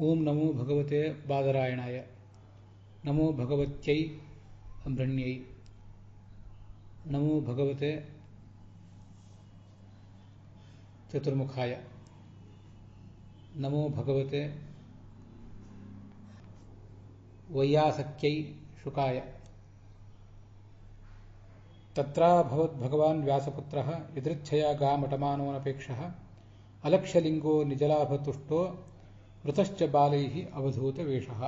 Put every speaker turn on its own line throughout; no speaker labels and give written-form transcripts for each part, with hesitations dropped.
ಓಂ ನಮೋ ಭಗವತೆ ಬಾದರಾಯಣಾಯ ನಮೋ ಭಗವತ್ಯೈ ಬ್ರಹ್ಮ್ಯೈ ನಮೋ ಭಗವತೆ ಚತುರ್ಮುಖಾಯ ನಮೋ ಭಗವತೆ ವೈಯಾಸಕ್ಯೈ ಶುಕಾಯ ತತ್ರಾಭವದ್ ಭಗವಾನ್ ವ್ಯಾಸಪುತ್ರಃ ಯದೃಚ್ಛಯಾ ಗಾಮಟಮಾನೋನಪೇಕ್ಷಃ ಅಲಕ್ಷ್ಯಲಿಂಗೋ ನಿಜಲಾಭತುಷ್ಟೋ ವೃತಶ್ಚ ಬಾಲೈಃ ಅವಧೂತ ವೇಷಃ.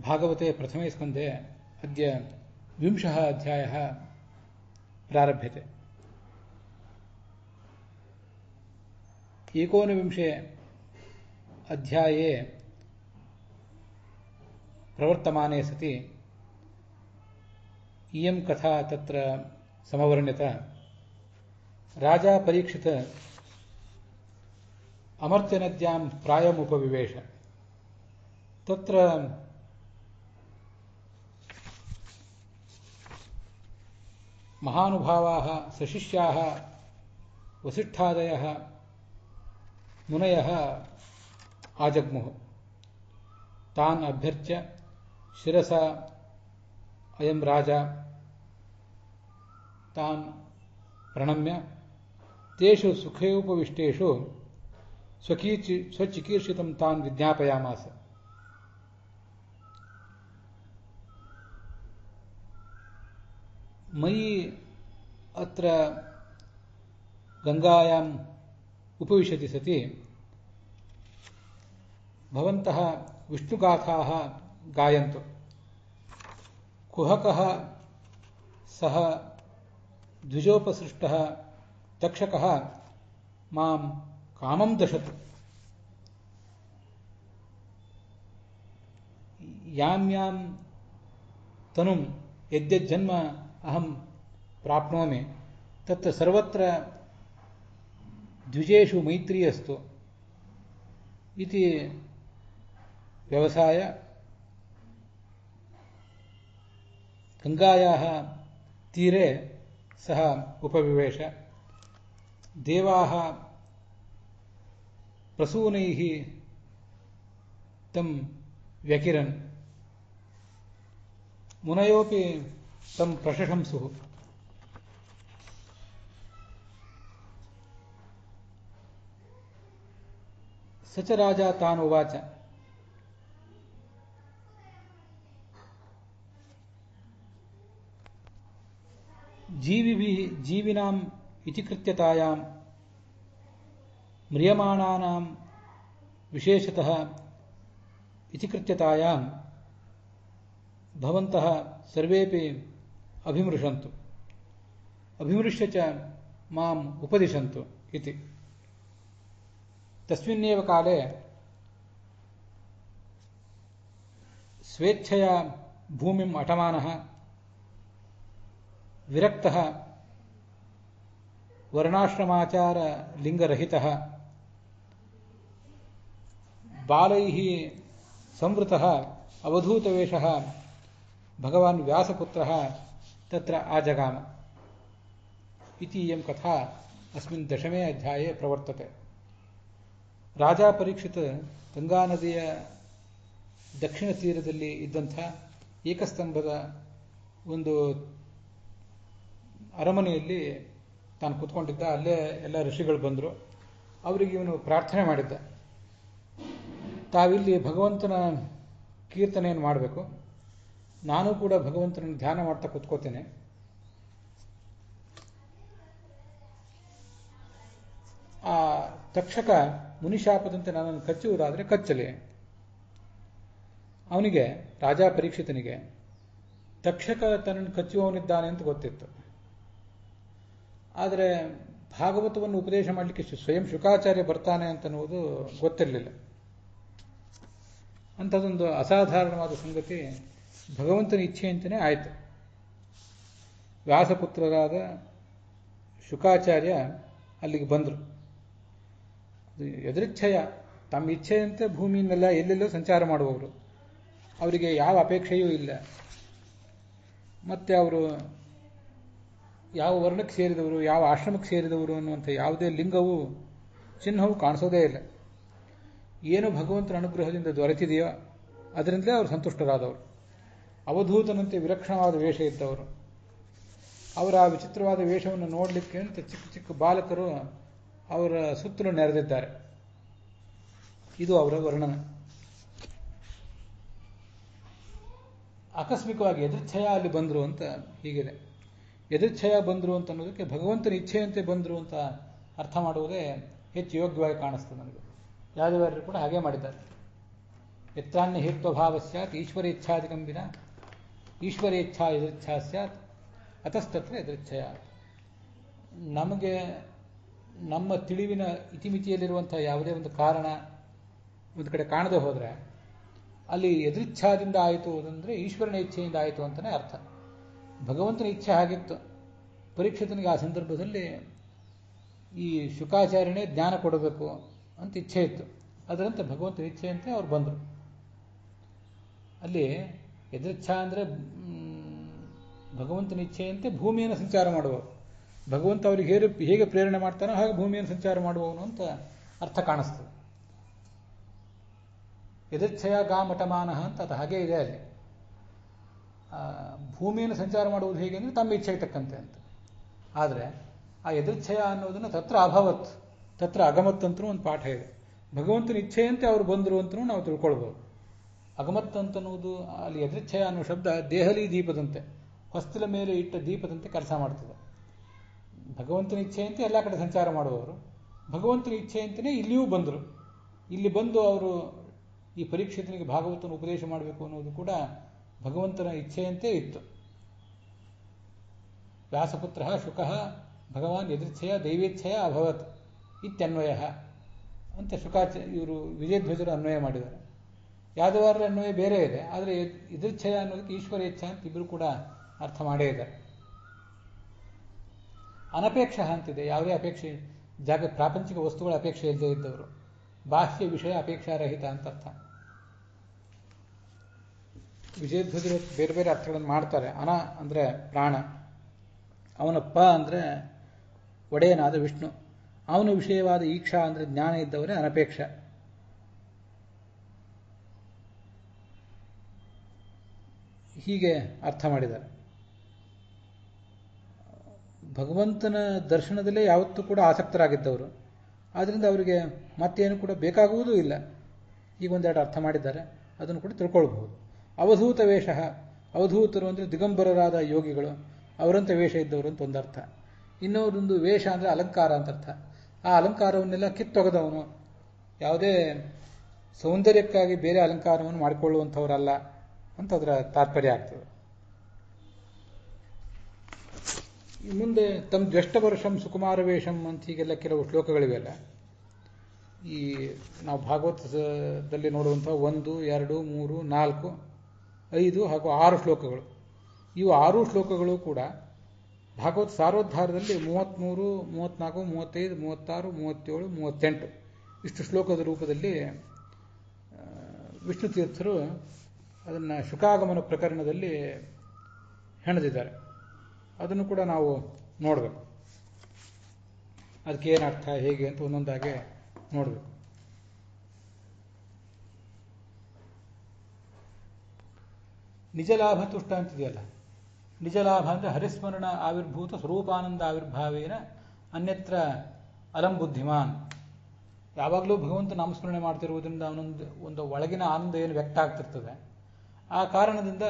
ಭಾಗವತೆ ಪ್ರಥಮೇ ಸ್ಕಂಧೆ ಅದ್ಯ 20 ಅಧ್ಯಾಯः ಪ್ರಾರಭ್ಯತೆ. 19 ಅಧ್ಯಾये ಪ್ರವರ್ತಮಾನೆ ಸತಿ ಇಯಂ ಕಥಾ ತತ್ರ ಸಮವರ್ಣ್ಯತ. ರಾಜಾ ಪರೀಕ್ಷಿತ ಅಮರ್ತ್ಯನದ್ಯಾಂ ಪ್ರಾಯಮುಪವಿವೇಶ. ತತ್ರ ಮಹಾನುಭಾವಾಃ ಸಶಿಷ್ಯಾಃ ವಸಿಷ್ಠಾದಯಃ ಮುನಯಃ ಆಜಗ್ಮುಃ. ತಾನ್ ಅಭ್ಯರ್ಚ್ಯ ಶಿರಸಾ ಅಯಂ ರಾಜ ತಾನ್ ಪ್ರಣಮ್ಯ ತೇಷು ಸುಖೇಪವಿಷ್ಟೇಷು ಸ್ವಚಿಕೀರ್ಷಿತಂ ತಾನ್ ವಿಜ್ಞಾಪಯಾಮಾಸ. ಮಯಿ ಅತ್ರ ಗಂಗಾಯಾಂ ಉಪವಿಶತಿ ಸತಿ ಭವಂತಃ ವಿಷ್ಣುಗಾಥಾಃ ಗಾಯಂತು. ಕುಹಕಃ ಸಹ ದ್ವಿಜೋಪಸೃಷ್ಟಃ ತಕ್ಷಕಃ ಮಾಂ ಕಾಮಂ ದಶತು. ಯಾಂ ಯಾಂ ತನುಂ ಯದ್ಯಜ್ಜನ್ಮ ಅಹಂ ಪ್ರಾಪ್ನೋಮಿ ತತ್ರ ಸರ್ವತ್ರ ದ್ವಿಜೇಷು ಮೈತ್ರಿ ಅಸ್ತು ಇತಿ ವ್ಯವಸಾಯ ಗಂಗಾಯಾಃ ತೀರೆ ಸಹ ಉಪವಿವೇಶ. ದೇವಾಃ ಪ್ರಸೂನೈಃ ತಂ ವ್ಯಕಿರನ್. ಮುನಯೋಪಿ ತಂ ಪ್ರಶಂಸುಃ. ಸ ಚ ರಾಜಾ ತಾನ್ ಉವಾಚ. ಜೀವಿನಾಂ ಇತಿಕೃತ್ಯತಾಯಾಂ ಮ್ರಿಯಮಾಣಾನಾಂ ವಿಶೇಷತಃ ಇತಿಕೃತ್ಯತಾಯಾಂ ಭವಂತಃ ಸರ್ವೇಪಿ ಅಭಿಮೃಶಂತು ಅಭಿಮೃಶ್ಯ ಚ ಮಾಂ ಉಪದಿಶಂತು ಇತಿ. ತಸ್ಮಿನ್ನೇವ ಕಾಲೇ ಸ್ವೇಚ್ಛಯಾ ಭೂಮಿಂ ಅಟಮಾನಃ ವಿರಕ್ತಃ ವರ್ಣಾಶ್ರಮಾಚಾರ ಲಿಂಗರಹಿತಃ ಬಾಲೈಃ ಸಂವೃತಃ ಅವಧೂತವೇಷಃ ಭಗವಾನ್ ವ್ಯಾಸಪುತ್ರಃ ತತ್ರ ಆಜಗಾಮ ಇತಿ ಇಯಂ ಕಥಾ ಅಸ್ಮಿನ್ 10ನೇ ಅಧ್ಯಾಯೇ ಪ್ರವರ್ತತೆ. ರಾಜಾ ಪರೀಕ್ಷಿತ ಗಂಗಾ ನದಿಯ ದಕ್ಷಿಣ ತೀರದಲ್ಲಿ ಇದ್ದಂಥ ಏಕಸ್ತಂಭದ ಒಂದು ಅರಮನೆಯಲ್ಲಿ ತಾನು ಕೂತ್ಕೊಂಡಿದ್ದ. ಅಲ್ಲೇ ಎಲ್ಲ ಋಷಿಗಳು ಬಂದರು. ಅವರಿಗೆ ಇವನು ಪ್ರಾರ್ಥನೆ ಮಾಡಿದ್ದ, ತಾವಿಲ್ಲಿ ಭಗವಂತನ ಕೀರ್ತನೆಯನ್ನು ಮಾಡಬೇಕು, ನಾನು ಕೂಡ ಭಗವಂತನನ್ನು ಧ್ಯಾನ ಮಾಡ್ತಾ ಕೂತ್ಕೋತೇನೆ, ಆ ತಕ್ಷಕ ಮುನಿಶಾಪದಂತೆ ನನ್ನನ್ನು ಕಚ್ಚುವುದಾದರೆ ಕಚ್ಚಲಿ. ಅವನಿಗೆ, ರಾಜಾ ಪರೀಕ್ಷಿತನಿಗೆ, ತಕ್ಷಕ ತನ್ನನ್ನು ಕಚ್ಚುವವನಿದ್ದಾನೆ ಅಂತ ಗೊತ್ತಿತ್ತು. ಆದರೆ ಭಾಗವತವನ್ನು ಉಪದೇಶ ಮಾಡಲಿಕ್ಕೆ ಸ್ವಯಂ ಶುಕಾಚಾರ್ಯ ಬರ್ತಾನೆ ಅಂತನ್ನುವುದು ಗೊತ್ತಿರಲಿಲ್ಲ. ಅಂಥದ್ದೊಂದು ಅಸಾಧಾರಣವಾದ ಸಂಗತಿ ಭಗವಂತನ ಇಚ್ಛೆಯಂತೆಯೇ ಆಯಿತು. ವ್ಯಾಸಪುತ್ರರಾದ ಶುಕಾಚಾರ್ಯ ಅಲ್ಲಿಗೆ ಬಂದರು. ಎದೃಚ್ಛಯ, ತಮ್ಮ ಇಚ್ಛೆಯಂತೆ ಭೂಮಿಯನ್ನೆಲ್ಲ ಎಲ್ಲೆಲ್ಲೋ ಸಂಚಾರ ಮಾಡುವವರು. ಅವರಿಗೆ ಯಾವ ಅಪೇಕ್ಷೆಯೂ ಇಲ್ಲ. ಮತ್ತು ಅವರು ಯಾವ ವರ್ಣಕ್ಕೆ ಸೇರಿದವರು, ಯಾವ ಆಶ್ರಮಕ್ಕೆ ಸೇರಿದವರು ಅನ್ನುವಂಥ ಯಾವುದೇ ಲಿಂಗವೂ ಚಿಹ್ನವು ಕಾಣಿಸೋದೇ ಇಲ್ಲ. ಏನು ಭಗವಂತನ ಅನುಗ್ರಹದಿಂದ ದೊರೆತಿದೆಯೋ ಅದರಿಂದಲೇ ಅವರು ಸಂತುಷ್ಟರಾದವರು. ಅವಧೂತನಂತೆ ವಿಲಕ್ಷಣವಾದ ವೇಷ ಇದ್ದವರು. ಅವರ ಆ ವಿಚಿತ್ರವಾದ ವೇಷವನ್ನು ನೋಡಲಿಕ್ಕೆ ಅಂತ ಚಿಕ್ಕ ಚಿಕ್ಕ ಬಾಲಕರು ಅವರ ಸುತ್ತಲೂ ನೆರೆದಿದ್ದಾರೆ. ಇದು ಅವರ ವರ್ಣನೆ. ಆಕಸ್ಮಿಕವಾಗಿ ಎದೃಚ್ಛಯ ಅಲ್ಲಿ ಬಂದರು ಅಂತ ಹೀಗಿದೆ. ಎದೃಚ್ಛಯ ಬಂದರು ಅಂತ ಅನ್ನೋದಕ್ಕೆ ಭಗವಂತನ ಇಚ್ಛೆಯಂತೆ ಬಂದರು ಅಂತ ಅರ್ಥ ಮಾಡುವುದೇ ಹೆಚ್ಚು ಯೋಗ್ಯವಾಗಿ ಕಾಣಿಸ್ತದೆ ನನಗೆ. ಯಾದವಾರ್ಯರು ಕೂಡ ಹಾಗೆ ಮಾಡಿದ್ದಾರೆ. ಯತ್ರಾನ್ಯ ಹೇತ್ವಭಾವ ಸ್ಯಾತ್ ಈಶ್ವರೇಚ್ಛಾದಿಕಂಬಿನ ಈಶ್ವರೇಚ್ಛಾ ಎದೃಚ್ಛಾ ಸ್ಯಾತ್ ಅತಸ್ತತ್ರ ಎದೃಚ್ಛಯ. ನಮಗೆ ನಮ್ಮ ತಿಳಿವಿನ ಇತಿಮಿತಿಯಲ್ಲಿರುವಂಥ ಯಾವುದೇ ಒಂದು ಕಾರಣ ಒಂದು ಕಡೆ ಕಾಣದೆ ಹೋದರೆ ಅಲ್ಲಿ ಎದೃಚ್ಛಾದಿಂದ ಆಯಿತು ಅಂದರೆ ಈಶ್ವರನ ಇಚ್ಛೆಯಿಂದ ಆಯಿತು ಅಂತಲೇ ಅರ್ಥ. ಭಗವಂತನ ಇಚ್ಛೆ ಆಗಿತ್ತು. ಪರೀಕ್ಷಿತನಿಗೆ ಆ ಸಂದರ್ಭದಲ್ಲಿ ಈ ಶುಕಾಚಾರ್ಯನೇ ಜ್ಞಾನ ಕೊಡಬೇಕು ಅಂತ ಇಚ್ಛೆ ಇತ್ತು. ಅದರಂತೆ ಭಗವಂತನ ಇಚ್ಛೆಯಂತೆ ಅವ್ರು ಬಂದರು. ಅಲ್ಲಿ ಎದೃಚ್ಛಾ ಅಂದರೆ ಭಗವಂತನ ಇಚ್ಛೆಯಂತೆ ಭೂಮಿಯನ್ನು ಸಂಚಾರ ಮಾಡುವವರು. ಭಗವಂತ ಅವರಿಗೆ ಹೇಗೆ ಪ್ರೇರಣೆ ಮಾಡ್ತಾನೋ ಹಾಗೆ ಭೂಮಿಯನ್ನು ಸಂಚಾರ ಮಾಡುವವನು ಅಂತ ಅರ್ಥ ಕಾಣಿಸ್ತದೆ. ಎದೃಚ್ಛಯ ಗಾಮಠಮಾನಃ ಅಂತ ಅದು ಹಾಗೇ ಇದೆ ಅಲ್ಲಿ. ಭೂಮಿಯನ್ನು ಸಂಚಾರ ಮಾಡುವುದು ಹೇಗೆ ಅಂದರೆ ತಮ್ಮ ಇಚ್ಛೆಗೆ ತಕ್ಕಂತೆ ಅಂತ. ಆದರೆ ಆ ಎದೃಚ್ಛಯ ಅನ್ನೋದನ್ನು ತತ್ರ ಅಭವತ್ ತತ್ರ ಅಗಮತ್ ಅಂತನೂ ಒಂದು ಪಾಠ ಇದೆ. ಭಗವಂತನ ಇಚ್ಛೆಯಂತೆ ಅವರು ಬಂದರು ಅಂತಲೂ ನಾವು ತಿಳ್ಕೊಳ್ಬೋದು. ಅಗಮತ್ ಅಂತನ್ನುವುದು ಅಲ್ಲಿ ಎದೃಚ್ಛಯ ಅನ್ನೋ ಶಬ್ದ ದೇಹಲಿ ದೀಪದಂತೆ, ಹೊಸ್ತಿಲ ಮೇಲೆ ಇಟ್ಟ ದೀಪದಂತೆ ಕೆಲಸ ಮಾಡ್ತದೆ. ಭಗವಂತನ ಇಚ್ಛೆಯಂತೆ ಎಲ್ಲ ಕಡೆ ಸಂಚಾರ ಮಾಡುವವರು. ಭಗವಂತನ ಇಚ್ಛೆಯಂತೆಯೇ ಇಲ್ಲಿಯೂ ಬಂದರು. ಇಲ್ಲಿ ಬಂದು ಅವರು ಈ ಪರೀಕ್ಷಿತನಿಗೆ ಭಾಗವತನ ಉಪದೇಶ ಮಾಡಬೇಕು ಅನ್ನೋದು ಕೂಡ ಭಗವಂತನ ಇಚ್ಛೆಯಂತೆ ಇತ್ತು. ವ್ಯಾಸಪುತ್ರ ಶುಕಃ ಭಗವಾನ್ ಎದೃಚ್ಛಯ ದೈವೇಚ್ಛಯ ಅಭವತ್ ಇತ್ಯನ್ವಯ ಅಂತ ಇವರು ವಿಜಯಧ್ವಜರು ಅನ್ವಯ ಮಾಡಿದ್ದಾರೆ. ಯಾದವಾರರ ಅನ್ವಯ ಬೇರೆ ಇದೆ. ಆದರೆ ಎದೃಚ್ಛಯ ಅನ್ನೋದಕ್ಕೆ ಈಶ್ವರೇಚ್ಛ ಅಂತ ಇಬ್ಬರು ಕೂಡ ಅರ್ಥ ಮಾಡೇ ಇದ್ದಾರೆ. ಅನಪೇಕ್ಷ ಅಂತಿದೆ. ಯಾವುದೇ ಅಪೇಕ್ಷೆ ಪ್ರಾಪಂಚಿಕ ವಸ್ತುಗಳ ಅಪೇಕ್ಷೆ ಇಲ್ಲದೆ ಇದ್ದವರು. ಬಾಹ್ಯ ವಿಷಯ ಅಪೇಕ್ಷಾರಹಿತ ಅಂತ ಅರ್ಥ. ವಿಜಯಧ್ವಜರು ಬೇರೆ ಬೇರೆ ಅರ್ಥಗಳನ್ನು ಮಾಡ್ತಾರೆ. ಅನ ಅಂದರೆ ಪ್ರಾಣ, ಅವನ ಪ ಅಂದರೆ ಒಡೆಯನಾದ ವಿಷ್ಣು, ಅವನ ವಿಷಯವಾದ ಈಕ್ಷಾ ಅಂದರೆ ಜ್ಞಾನ ಇದ್ದವರೇ ಅನಪೇಕ್ಷ. ಹೀಗೆ ಅರ್ಥ ಮಾಡಿದ್ದಾರೆ. ಭಗವಂತನ ದರ್ಶನದಲ್ಲೇ ಯಾವತ್ತೂ ಕೂಡ ಆಸಕ್ತರಾಗಿದ್ದವರು. ಆದ್ದರಿಂದ ಅವರಿಗೆ ಮತ್ತೇನು ಕೂಡ ಬೇಕಾಗುವುದೂ ಇಲ್ಲ. ಈಗ ಒಂದೆರಡು ಅರ್ಥ ಮಾಡಿದ್ದಾರೆ, ಅದನ್ನು ಕೂಡ ತಿಳ್ಕೊಳ್ಬಹುದು. ಅವಧೂತ ವೇಷ, ಅವಧೂತರು ಅಂದರೆ ದಿಗಂಬರರಾದ ಯೋಗಿಗಳು, ಅವರಂತೆ ವೇಷ ಇದ್ದವರು ಅಂತ ಒಂದರ್ಥ. ಇನ್ನೊಂದು ವೇಷ ಅಂದರೆ ಅಲಂಕಾರ ಅಂತ ಅರ್ಥ. ಆ ಅಲಂಕಾರವನ್ನೆಲ್ಲ ಕಿತ್ತೊಗೆದವನು, ಯಾವುದೇ ಸೌಂದರ್ಯಕ್ಕಾಗಿ ಬೇರೆ ಅಲಂಕಾರವನ್ನು ಮಾಡಿಕೊಳ್ಳುವಂಥವರಲ್ಲ ಅಂತ ಅದರ ತಾತ್ಪರ್ಯ ಆಗ್ತದೆ. ಮುಂದೆ ತಮ್ಮ ಜ್ಯೇಷ್ಠ ವರ್ಷಂ ಸುಕುಮಾರ ವೇಷಂ ಅಂತ ಹೀಗೆಲ್ಲ ಕೆಲವು ಶ್ಲೋಕಗಳಿವೆಲ್ಲ. ಈ ನಾವು ಭಾಗವತದಲ್ಲಿ ನೋಡುವಂಥ 1, 2, 3, 4, 5 ಹಾಗೂ 6 ಶ್ಲೋಕಗಳು. ಇವು 6 ಶ್ಲೋಕಗಳು ಕೂಡ ಭಾಗವತ ಸಾರೋದ್ಧಾರದಲ್ಲಿ 33, 34, 35, 36, 37, 38 ಇಷ್ಟು ಶ್ಲೋಕದ ರೂಪದಲ್ಲಿ ವಿಷ್ಣು ತೀರ್ಥರು ಅದನ್ನು ಶುಕಾಗಮನ ಪ್ರಕರಣದಲ್ಲಿ ಹೆಣೆದಿದ್ದಾರೆ. ಅದನ್ನು ಕೂಡ ನಾವು ನೋಡಬೇಕು. ಅದಕ್ಕೆ ಏನು ಅರ್ಥ ಹೇಗೆ ಅಂತ ಒಂದೊಂದಾಗೆ ನೋಡಬೇಕು. ನಿಜ ಲಾಭ ತುಷ್ಟ ಅಂತಿದೆಯಲ್ಲ, ನಿಜ ಲಾಭ ಅಂದರೆ ಹರಿಸ್ಮರಣ ಆವಿರ್ಭೂತ ಸ್ವರೂಪಾನಂದ ಆವಿರ್ಭಾವೇನ ಅನ್ಯತ್ರ ಅಲಂ ಬುದ್ಧಿಮಾನ್. ಯಾವಾಗಲೂ ಭಗವಂತ ನಾಮಸ್ಮರಣೆ ಮಾಡ್ತಿರುವುದರಿಂದ ಒಂದು ಒಳಗಿನ ಆನಂದ ಏನು ವ್ಯಕ್ತ ಆಗ್ತಿರ್ತದೆ. ಆ ಕಾರಣದಿಂದ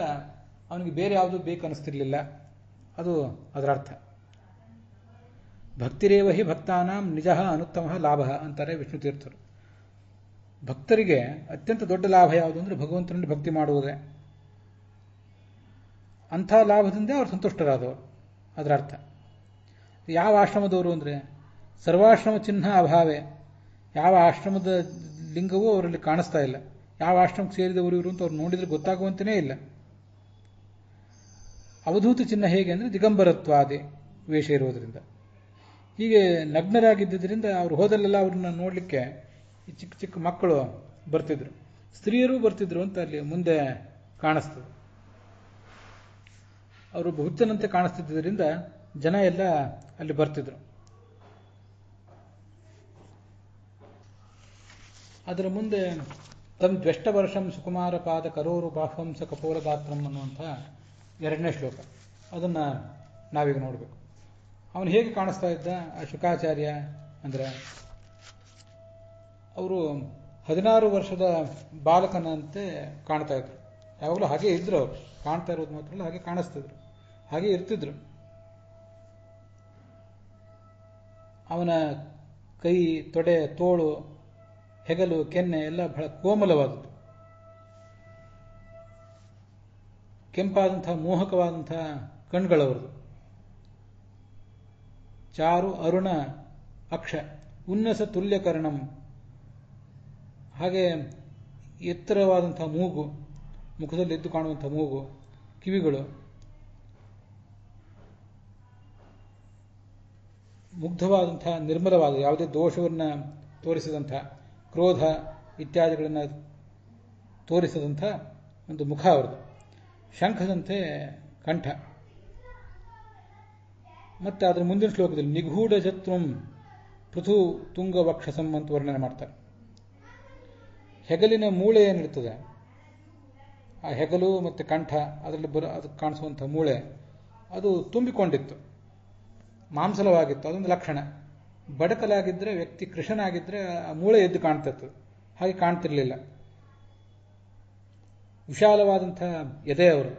ಅವನಿಗೆ ಬೇರೆ ಯಾವುದೂ ಬೇಕನ್ನಿಸ್ತಿರ್ಲಿಲ್ಲ. ಅದು ಅದರ ಅರ್ಥ. ಭಕ್ತಿರೇವ ಹಿ ಭಕ್ತಾನಾಂ ನಿಜ ಅನುತ್ತಮ ಲಾಭ ಅಂತಾರೆ ವಿಷ್ಣು ತೀರ್ಥರು. ಭಕ್ತರಿಗೆ ಅತ್ಯಂತ ದೊಡ್ಡ ಲಾಭ ಯಾವುದು ಅಂದರೆ ಭಗವಂತನಲ್ಲಿ ಭಕ್ತಿ ಮಾಡುವುದೇ. ಅಂಥ ಲಾಭದಿಂದ ಅವರು ಸಂತುಷ್ಟರಾದವರು, ಅದರ ಅರ್ಥ. ಯಾವ ಆಶ್ರಮದವರು ಅಂದರೆ ಸರ್ವಾಶ್ರಮ ಚಿಹ್ನ ಅಭಾವೇ. ಯಾವ ಆಶ್ರಮದ ಲಿಂಗವೂ ಅವರಲ್ಲಿ ಕಾಣಿಸ್ತಾ ಇಲ್ಲ. ಯಾವ ಆಶ್ರಮಕ್ಕೆ ಸೇರಿದವರು ಇವರು ಅಂತ ಅವ್ರು ನೋಡಿದರೆ ಗೊತ್ತಾಗುವಂತೆಯೇ ಇಲ್ಲ. ಅವಧೂತ ಚಿಹ್ನ ಹೇಗೆ ಅಂದರೆ ದಿಗಂಬರತ್ವಾದಿ ವೇಷ ಇರುವುದರಿಂದ. ಹೀಗೆ ನಗ್ನರಾಗಿದ್ದರಿಂದ ಅವರು ಹೋದಲ್ಲೆಲ್ಲ ಅವ್ರನ್ನ ನೋಡಲಿಕ್ಕೆ ಚಿಕ್ಕ ಚಿಕ್ಕ ಮಕ್ಕಳು ಬರ್ತಿದ್ರು, ಸ್ತ್ರೀಯರು ಬರ್ತಿದ್ರು ಅಂತ ಅಲ್ಲಿ ಮುಂದೆ ಕಾಣಿಸ್ತದೆ. ಅವರು ಹುಚ್ಚನಂತೆ ಕಾಣಿಸ್ತಿದ್ದರಿಂದ ಜನ ಎಲ್ಲ ಅಲ್ಲಿ ಬರ್ತಿದ್ರು. ಅದರ ಮುಂದೆ ತಮ್ ದ್ವೆಷ್ಟ ವರ್ಷಂ ಸುಕುಮಾರ ಪಾದ ಕರೋರು ಬಾಹ್ವಂಸ ಕಪೋಲ ಗಾತ್ರಂ ಅನ್ನುವಂಥ 2ನೇ ಶ್ಲೋಕ. ಅದನ್ನು ನಾವೀಗ ನೋಡಬೇಕು. ಅವನು ಹೇಗೆ ಕಾಣಿಸ್ತಾ ಇದ್ದ ಆ ಶುಕಾಚಾರ್ಯ ಅಂದರೆ ಅವರು 16 ವರ್ಷದ ಬಾಲಕನಂತೆ ಕಾಣ್ತಾ ಇದ್ರು. ಯಾವಾಗಲೂ ಹಾಗೆ ಇದ್ರು. ಅವರು ಕಾಣ್ತಾ ಇರೋದು ಮಾತ್ರ ಅಲ್ಲ, ಹಾಗೆ ಕಾಣಿಸ್ತಿದ್ರು, ಹಾಗೆ ಇರ್ತಿದ್ರು. ಅವನ ಕೈ, ತೊಡೆ, ತೋಳು, ಹೆಗಲು, ಕೆನ್ನೆ ಎಲ್ಲ ಬಹಳ ಕೋಮಲವಾದದ್ದು. ಕೆಂಪಾದಂತಹ ಮೋಹಕವಾದಂತಹ ಕಣ್ಗಳವರದು. ಚಾರು ಅರುಣ ಅಕ್ಷ ಉನ್ನಸ ತುಲ್ಯಕರ್ಣಂ, ಹಾಗೆ ಎತ್ತರವಾದಂತಹ ಮೂಗು, ಮುಖದಲ್ಲಿ ಎದ್ದು ಕಾಣುವಂತಹ ಮೂಗು, ಕಿವಿಗಳು, ಮುಗ್ಧವಾದಂತಹ ನಿರ್ಮಲವಾದ ಯಾವುದೇ ದೋಷವನ್ನು ತೋರಿಸಿದಂಥ, ಕ್ರೋಧ ಇತ್ಯಾದಿಗಳನ್ನು ತೋರಿಸಿದಂಥ ಒಂದು ಮುಖ ಅವರದು. ಶಂಖದಂತೆ ಕಂಠ. ಮತ್ತೆ ಅದರ ಮುಂದಿನ ಶ್ಲೋಕದಲ್ಲಿ ನಿಗೂಢ ಶತ್ರುಂ ಪೃಥು ತುಂಗ ವಕ್ಷಸಂ ಅಂತ ವರ್ಣನೆ ಮಾಡ್ತಾರೆ. ಹೆಗಲಿನ ಮೂಳೆ ಏನಿರ್ತದೆ, ಆ ಹೆಗಲು ಮತ್ತು ಕಂಠ, ಅದರಲ್ಲಿ ಅದಕ್ಕೆ ಕಾಣಿಸುವಂಥ ಮೂಳೆ ಅದು ತುಂಬಿಕೊಂಡಿತ್ತು, ಮಾಂಸಲವಾಗಿತ್ತು. ಅದೊಂದು ಲಕ್ಷಣ. ಬಡಕಲಾಗಿದ್ದರೆ, ವ್ಯಕ್ತಿ ಕೃಷನಾಗಿದ್ದರೆ ಆ ಮೂಳೆ ಎದ್ದು ಕಾಣ್ತಿತ್ತು, ಹಾಗೆ ಕಾಣ್ತಿರ್ಲಿಲ್ಲ. ವಿಶಾಲವಾದಂಥ ಎದೆ ಅವರು,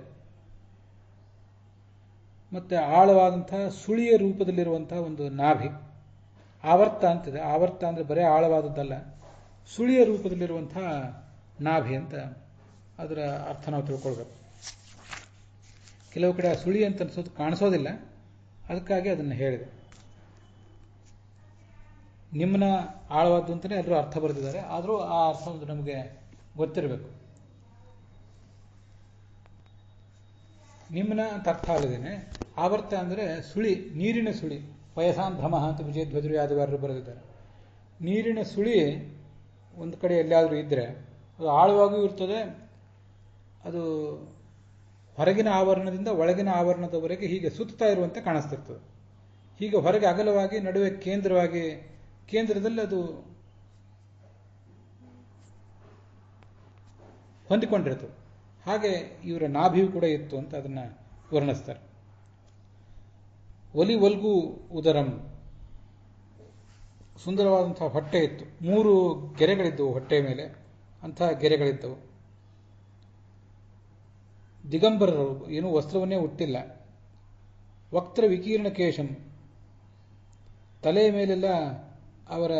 ಮತ್ತೆ ಆಳವಾದಂತಹ ಸುಳಿಯ ರೂಪದಲ್ಲಿರುವಂತಹ ಒಂದು ನಾಭಿ. ಆವರ್ತ ಅಂತಿದೆ. ಆವರ್ತ ಅಂದರೆ ಬರೇ ಆಳವಾದದ್ದಲ್ಲ, ಸುಳಿಯ ರೂಪದಲ್ಲಿರುವಂತಹ ನಾಭಿ ಅಂತ ಅದರ ಅರ್ಥ ನಾವು ತಿಳ್ಕೊಳ್ಬೇಕು. ಕೆಲವು ಕಡೆ ಆ ಸುಳಿ ಅಂತ ಅನ್ಸೋದು ಕಾಣಿಸೋದಿಲ್ಲ, ಅದಕ್ಕಾಗಿ ಅದನ್ನು ಹೇಳಿದೆ. ನಿಮ್ನ ಆಳವಾದ್ದು ಅಂತಲೇ ಎಲ್ಲರೂ ಅರ್ಥ ಬರೆದಿದ್ದಾರೆ, ಆದರೂ ಆ ಅರ್ಥ ಒಂದು ನಮಗೆ ಗೊತ್ತಿರಬೇಕು. ನಿಮ್ನ ಅಂತ ಅರ್ಥ ಆಗದೇನೆ ಆವರ್ತ ಅಂದರೆ ಸುಳಿ, ನೀರಿನ ಸುಳಿ. ವಯಸಾನ್ ಭ್ರಮ ಅಂತ ವಿಜಯಧ್ವಜರು ಯಾದವಾರರು ಬರೆದಿದ್ದಾರೆ. ನೀರಿನ ಸುಳಿ ಒಂದು ಕಡೆ ಎಲ್ಲಿಯಾದರೂ ಇದ್ದರೆ ಅದು ಆಳವಾಗಿಯೂ ಇರ್ತದೆ, ಅದು ಹೊರಗಿನ ಆವರಣದಿಂದ ಒಳಗಿನ ಆವರಣದವರೆಗೆ ಹೀಗೆ ಸುತ್ತಾ ಇರುವಂತೆ ಕಾಣಿಸ್ತಿರ್ತದೆ. ಹೀಗೆ ಹೊರಗೆ ಅಗಲವಾಗಿ, ನಡುವೆ ಕೇಂದ್ರದಲ್ಲಿ ಅದು ಹೊಂದಿಕೊಂಡಿರ್ತದೆ. ಹಾಗೆ ಇವರ ನಾಭಿಯು ಕೂಡ ಇತ್ತು ಅಂತ ಅದನ್ನು ವರ್ಣಿಸ್ತಾರೆ. ಒಲಿ ಒಲ್ಗು ಉದರಂ, ಸುಂದರವಾದಂತಹ ಹೊಟ್ಟೆ ಇತ್ತು. 3 ಗೆರೆಗಳಿದ್ದವು ಹೊಟ್ಟೆ ಮೇಲೆ, ಅಂತಹ ಗೆರೆಗಳಿದ್ದವು. ದಿಗಂಬರರು, ಏನೂ ವಸ್ತ್ರವನ್ನೇ ಹುಟ್ಟಿಲ್ಲ. ವಕ್ತ್ರ ವಿಕೀರ್ಣ ಕೇಶಂ, ತಲೆಯ ಮೇಲೆಲ್ಲ ಅವರ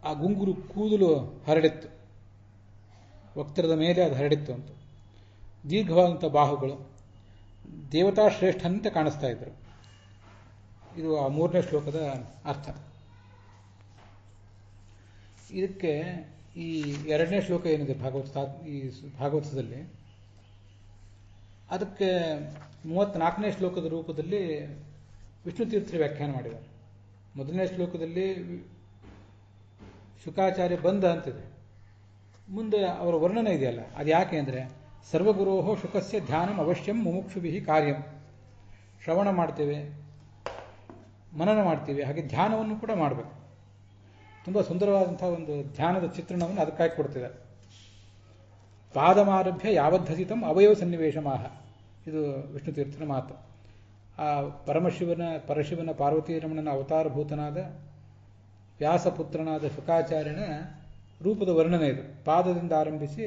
ಆ ಗುಂಗುರು ಕೂದಲು ಹರಡಿತ್ತು, ವಕ್ತ್ರದ ಮೇಲೆ ಅದು ಹರಡಿತ್ತು ಅಂತ. ದೀರ್ಘವಾದಂಥ ಬಾಹುಗಳು, ದೇವತಾ ಶ್ರೇಷ್ಠಂತೆ ಕಾಣಿಸ್ತಾ ಇದ್ರು. ಇದು ಆ 3ನೇ ಶ್ಲೋಕದ ಅರ್ಥ. ಇದಕ್ಕೆ ಈ 2ನೇ ಶ್ಲೋಕ ಏನಿದೆ ಈ ಭಾಗವತದಲ್ಲಿ, ಅದಕ್ಕೆ 34ನೇ ಶ್ಲೋಕದ ರೂಪದಲ್ಲಿ ವಿಷ್ಣು ತೀರ್ಥರು ವ್ಯಾಖ್ಯಾನ ಮಾಡಿದ್ದಾರೆ. 1ನೇ ಶ್ಲೋಕದಲ್ಲಿ ಶುಕಾಚಾರ್ಯ ಬಂದ ಅಂತಿದೆ, ಮುಂದೆ ಅವರ ವರ್ಣನೆ ಇದೆಯಲ್ಲ, ಅದು ಯಾಕೆ ಅಂದರೆ ಸರ್ವಗುರೋಹೋ ಶುಕಸ್ಯ ಧ್ಯಾನಂ ಅವಶ್ಯಂ ಮುಮುಕ್ಷುಭಿ ಕಾರ್ಯಂ. ಶ್ರವಣ ಮಾಡ್ತೇವೆ, ಮನನ ಮಾಡ್ತೀವಿ, ಹಾಗೆ ಧ್ಯಾನವನ್ನು ಕೂಡ ಮಾಡಬೇಕು. ತುಂಬ ಸುಂದರವಾದಂಥ ಒಂದು ಧ್ಯಾನದ ಚಿತ್ರಣವನ್ನು ಅದಕ್ಕಾಗಿ ಕೊಡ್ತಿದ್ದಾರೆ. ಪಾದಮಾರಭ್ಯ ಯಾವದ್ಧಸಿತಂ ಅವಯವ ಸನ್ನಿವೇಶಮಾಹ, ಇದು ವಿಷ್ಣು ತೀರ್ಥನ ಮಾತು. ಆ ಪರಶಿವನ ಪಾರ್ವತೀ ರಮಣನ ಅವತಾರಭೂತನಾದ ವ್ಯಾಸಪುತ್ರನಾದ ಶುಕಾಚಾರ್ಯನ ರೂಪದ ವರ್ಣನೆ ಇದು. ಪಾದದಿಂದ ಆರಂಭಿಸಿ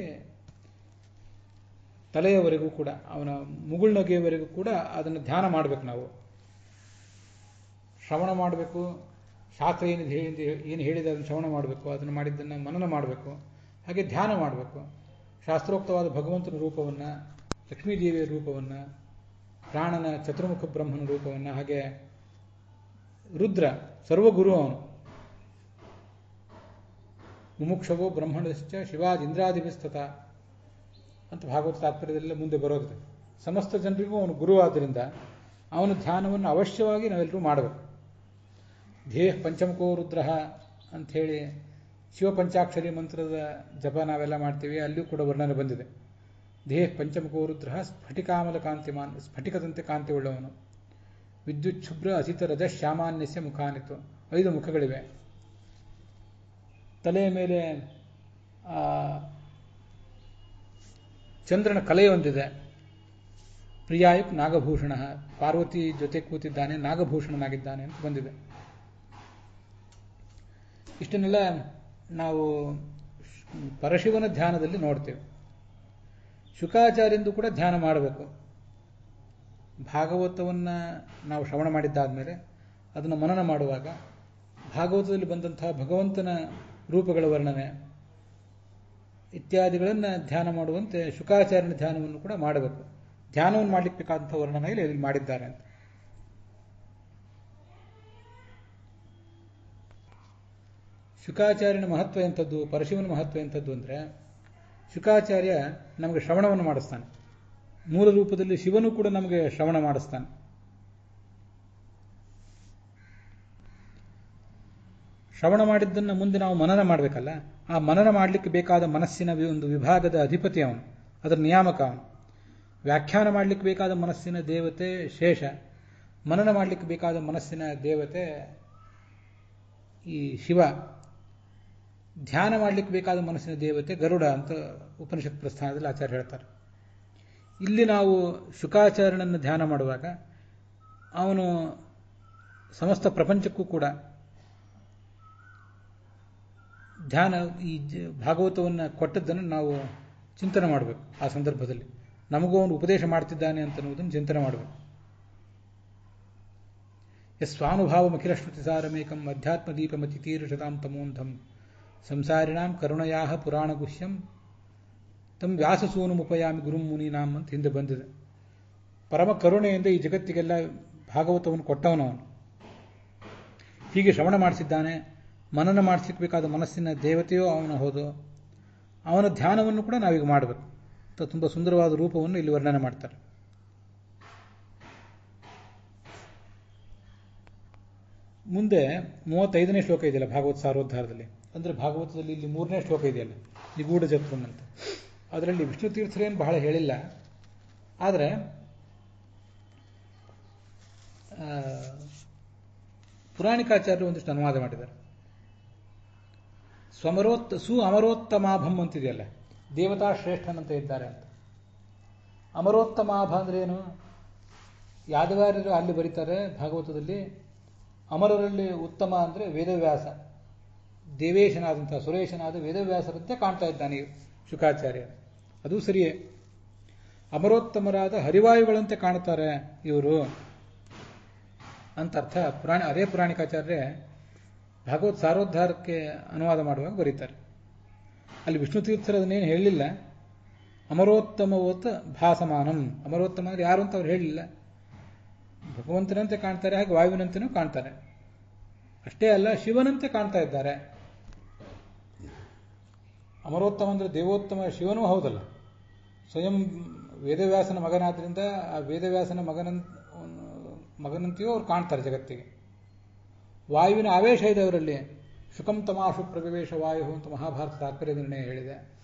ತಲೆಯವರೆಗೂ ಕೂಡ, ಅವನ ಮುಗುಳ್ನಗೆಯವರೆಗೂ ಕೂಡ ಅದನ್ನು ಧ್ಯಾನ ಮಾಡಬೇಕು. ನಾವು ಶ್ರವಣ ಮಾಡಬೇಕು, ಶಾಸ್ತ್ರ ಏನು ಹೇಳಿದೆ ಅದನ್ನು ಶ್ರವಣ ಮಾಡಬೇಕು, ಅದನ್ನು ಮಾಡಿದ್ದನ್ನು ಮನನ ಮಾಡಬೇಕು, ಹಾಗೆ ಧ್ಯಾನ ಮಾಡಬೇಕು. ಶಾಸ್ತ್ರೋಕ್ತವಾದ ಭಗವಂತನ ರೂಪವನ್ನು, ಲಕ್ಷ್ಮೀದೇವಿಯ ರೂಪವನ್ನು, ಪ್ರಾಣನ ಚತುರ್ಮುಖ ಬ್ರಹ್ಮನ ರೂಪವನ್ನು, ಹಾಗೆ ರುದ್ರ ಸರ್ವಗುರು ಅವನು. ಮುಮುಕ್ಷವೋ ಬ್ರಹ್ಮಣಶ್ಚ ಶಿವಾದಿಂದ್ರಾದಿಭಿಸ್ತತ ಅಂತ ಭಾಗವತ ತಾತ್ಪರ್ಯದಲ್ಲ ಮುಂದೆ ಬರೋದಿದೆ. ಸಮಸ್ತ ಜನರಿಗೂ ಅವನು ಗುರು ಆದ್ದರಿಂದ ಅವನ ಧ್ಯಾನವನ್ನು ಅವಶ್ಯವಾಗಿ ನಾವೆಲ್ಲರೂ ಮಾಡಬೇಕು. ಧ್ಯೇಯ ಪಂಚಮಕೋ ರುದ್ರ ಅಂಥೇಳಿ ಶಿವಪಂಚಾಕ್ಷರಿ ಮಂತ್ರದ ಜಪ ನಾವೆಲ್ಲ ಮಾಡ್ತೀವಿ, ಅಲ್ಲಿಯೂ ಕೂಡ ವರ್ಣನೆ ಬಂದಿದೆ. ಧ್ಯೇಯ ಪಂಚಮಕೋ ರುದ್ರ ಸ್ಫಟಿಕಾಮಲ ಕಾಂತಿಮಾನ್, ಸ್ಫಟಿಕದಂತೆ ಕಾಂತಿ ಉಳ್ಳವನು. ವಿದ್ಯುತ್ ಶುಭ್ರ ಅಸಿತ ರಜ ಶ್ಯಾಮಾನ್ಯಸ್ಯ ಮುಖಾನಿತ್ತು, 5 ಮುಖಗಳಿವೆ. ತಲೆಯ ಮೇಲೆ ಚಂದ್ರನ ಕಲೆಯೊಂದಿದೆ. ಪ್ರಿಯಾಯುಕ್ ನಾಗಭೂಷಣ, ಪಾರ್ವತಿ ಜೊತೆ ಕೂತಿದ್ದಾನೆ, ನಾಗಭೂಷಣನಾಗಿದ್ದಾನೆ ಅಂತ ಬಂದಿದೆ. ಇಷ್ಟನ್ನೆಲ್ಲ ನಾವು ಪರಶಿವನ ಧ್ಯಾನದಲ್ಲಿ ನೋಡ್ತೇವೆ. ಶುಕಾಚಾರ್ಯಂದು ಕೂಡ ಧ್ಯಾನ ಮಾಡಬೇಕು. ಭಾಗವತವನ್ನು ನಾವು ಶ್ರವಣ ಮಾಡಿದ್ದಾದಮೇಲೆ ಅದನ್ನು ಮನನ ಮಾಡುವಾಗ ಭಾಗವತದಲ್ಲಿ ಬಂದಂತಹ ಭಗವಂತನ ರೂಪಗಳ ವರ್ಣನೆ ಇತ್ಯಾದಿಗಳನ್ನು ಧ್ಯಾನ ಮಾಡುವಂತೆ ಶುಕಾಚಾರ್ಯನ ಧ್ಯಾನವನ್ನು ಕೂಡ ಮಾಡಬೇಕು. ಧ್ಯಾನವನ್ನು ಮಾಡಲಿಕ್ಕೆ ಬೇಕಾದಂಥ ವರ್ಣನೆ ಇಲ್ಲಿ ಮಾಡಿದ್ದಾರೆ ಅಂತ. ಶುಕಾಚಾರ್ಯನ ಮಹತ್ವ ಎಂಥದ್ದು, ಪರಶಿವನ ಮಹತ್ವ ಎಂಥದ್ದು ಅಂದರೆ, ಶುಕಾಚಾರ್ಯ ನಮಗೆ ಶ್ರವಣವನ್ನು ಮಾಡಿಸ್ತಾನೆ. ಮೂಲ ರೂಪದಲ್ಲಿ ಶಿವನು ಕೂಡ ನಮಗೆ ಶ್ರವಣ ಮಾಡಿಸ್ತಾನೆ. ಶ್ರವಣ ಮಾಡಿದ್ದನ್ನು ಮುಂದೆ ನಾವು ಮನನ ಮಾಡಬೇಕಲ್ಲ, ಆ ಮನನ ಮಾಡಲಿಕ್ಕೆ ಬೇಕಾದ ಮನಸ್ಸಿನ ಒಂದು ವಿಭಾಗದ ಅಧಿಪತಿ ಅವನು, ಅದರ ನಿಯಾಮಕ ಅವನು. ವ್ಯಾಖ್ಯಾನ ಮಾಡಲಿಕ್ಕೆ ಬೇಕಾದ ಮನಸ್ಸಿನ ದೇವತೆ ಶೇಷ, ಮನನ ಮಾಡಲಿಕ್ಕೆ ಬೇಕಾದ ಮನಸ್ಸಿನ ದೇವತೆ ಈ ಶಿವ, ಧ್ಯಾನ ಮಾಡಲಿಕ್ಕೆ ಬೇಕಾದ ಮನಸ್ಸಿನ ದೇವತೆ ಗರುಡ ಅಂತ ಉಪನಿಷತ್ ಪ್ರಸ್ಥಾನದಲ್ಲಿ ಆಚಾರ್ಯ ಹೇಳ್ತಾರೆ. ಇಲ್ಲಿ ನಾವು ಶುಕಾಚಾರ್ಯನನ್ನು ಧ್ಯಾನ ಮಾಡುವಾಗ ಅವನು ಸಮಸ್ತ ಪ್ರಪಂಚಕ್ಕೂ ಕೂಡ ಧ್ಯಾನ ಈ ಭಾಗವತವನ್ನು ಕೊಟ್ಟದ್ದನ್ನು ನಾವು ಚಿಂತನೆ ಮಾಡಬೇಕು. ಆ ಸಂದರ್ಭದಲ್ಲಿ ನಮಗೂ ಅವನು ಉಪದೇಶ ಮಾಡ್ತಿದ್ದಾನೆ ಅಂತನ್ನುವುದನ್ನು ಚಿಂತನೆ ಮಾಡಬೇಕು. ಯಸ್ವಾನುಭಾವಮಖಿಲ ಶ್ರುತಿಸಾರಮೇಕಂ ಅಧ್ಯಾತ್ಮದೀಪಮತಿತೀರ್ಷತಾಂ ತಮೋಂಧಂ ಸಂಸಾರಿಣಾಂ ಕರುಣಯಾ ಪುರಾಣಗುಹ್ಯಂ ತಮ್ಮ ವ್ಯಾಸಸೂನುಮುಪಯಾಮಿ ಗುರುಂ ಮುನೀನಾಂ ಅಂತ ಹಿಂದೆ ಬಂದಿದೆ. ಪರಮ ಕರುಣೆಯಿಂದ ಈ ಜಗತ್ತಿಗೆಲ್ಲ ಭಾಗವತವನ್ನು ಕೊಟ್ಟವನವನು. ಹೀಗೆ ಶ್ರವಣ ಮಾಡಿಸಿದ್ದಾನೆ, ಮನನ ಮಾಡಿಸಬೇಕಾದ ಮನಸ್ಸಿನ ದೇವತೆಯೋ ಅವನು ಹೌದು. ಅವನ ಧ್ಯಾನವನ್ನು ಕೂಡ ನಾವೀಗ ಮಾಡಬೇಕು ಅಂತ ತುಂಬ ಸುಂದರವಾದ ರೂಪವನ್ನು ಇಲ್ಲಿ ವರ್ಣನೆ ಮಾಡ್ತಾರೆ. ಮುಂದೆ 35ನೇ ಶ್ಲೋಕ ಇದೆಯಲ್ಲ ಭಾಗವತ ಸಾರೋದ್ಧಾರದಲ್ಲಿ, ಅಂದರೆ ಭಾಗವತದಲ್ಲಿ ಇಲ್ಲಿ 3ನೇ ಶ್ಲೋಕ ಇದೆಯಲ್ಲ ನಿಗೂಢ ಜತ್ವನ್ ಅಂತ, ಅದರಲ್ಲಿ ವಿಷ್ಣು ತೀರ್ಥರೇನು ಬಹಳ ಹೇಳಿಲ್ಲ. ಆದರೆ ಪುರಾಣಿಕಾಚಾರ್ಯರು ಒಂದಿಷ್ಟು ಅನುವಾದ ಮಾಡಿದ್ದಾರೆ. ಅಮರೋತ್ತಮಾಭಂ ಅಂತಿದೆಯಲ್ಲ, ದೇವತಾ ಶ್ರೇಷ್ಠನಂತ ಇದ್ದಾರೆ ಅಂತ. ಅಮರೋತ್ತಮಾಭ ಅಂದ್ರೆ ಏನು? ಯಾದವಾರ್ಯರು ಅಲ್ಲಿ ಬರೀತಾರೆ ಭಾಗವತದಲ್ಲಿ, ಅಮರರಲ್ಲಿ ಉತ್ತಮ ಅಂದರೆ ವೇದವ್ಯಾಸ, ದೇವೇಶನಾದಂಥ ಸುರೇಶನಾದ ವೇದವ್ಯಾಸರಂತೆ ಕಾಣ್ತಾ ಇದ್ದಾನೆ ಶುಕಾಚಾರ್ಯ. ಅದು ಸರಿಯೇ. ಅಮರೋತ್ತಮರಾದ ಹರಿವಾಯುಗಳಂತೆ ಕಾಣುತ್ತಾರೆ ಇವರು ಅಂತ ಅರ್ಥ. ಅದೇ ಪುರಾಣಿಕಾಚಾರ್ಯ ಭಾಗವತ್ ಸಾರೋದ್ಧಾರಕ್ಕೆ ಅನುವಾದ ಮಾಡುವಾಗ ಬರೀತಾರೆ. ಅಲ್ಲಿ ವಿಷ್ಣು ತೀರ್ಥರು ಅದನ್ನೇನು ಹೇಳಲಿಲ್ಲ. ಅಮರೋತ್ತಮವತ್ ಭಾಸಮಾನಂ, ಅಮರೋತ್ತಮ ಅಂದರೆ ಯಾರು ಅಂತ ಅವ್ರು ಹೇಳಲಿಲ್ಲ. ಭಗವಂತನಂತೆ ಕಾಣ್ತಾರೆ, ಹಾಗೆ ವಾಯುವಿನಂತೆನೂ ಕಾಣ್ತಾರೆ. ಅಷ್ಟೇ ಅಲ್ಲ, ಶಿವನಂತೆ ಕಾಣ್ತಾ ಇದ್ದಾರೆ. ಅಮರೋತ್ತಮ ಅಂದರೆ ದೇವೋತ್ತಮ ಶಿವನೂ ಹೌದಲ್ಲ, ಸ್ವಯಂ ವೇದವ್ಯಾಸನ ಮಗನಾದ್ರಿಂದ ಆ ವೇದವ್ಯಾಸನ ಮಗನಂತೆಯೂ ಅವ್ರು ಕಾಣ್ತಾರೆ ಜಗತ್ತಿಗೆ. ವಾಯುವಿನ ಆವೇಶ ಇದೆ ಅವರಲ್ಲಿ. ಶುಕಂ ತಮಾಶು ಪ್ರವಿವೇಶ ವಾಯು ಅಂತ ಮಹಾಭಾರತ ತಾತ್ಪರ್ಯ ನಿರ್ಣಯ ಹೇಳಿದೆ.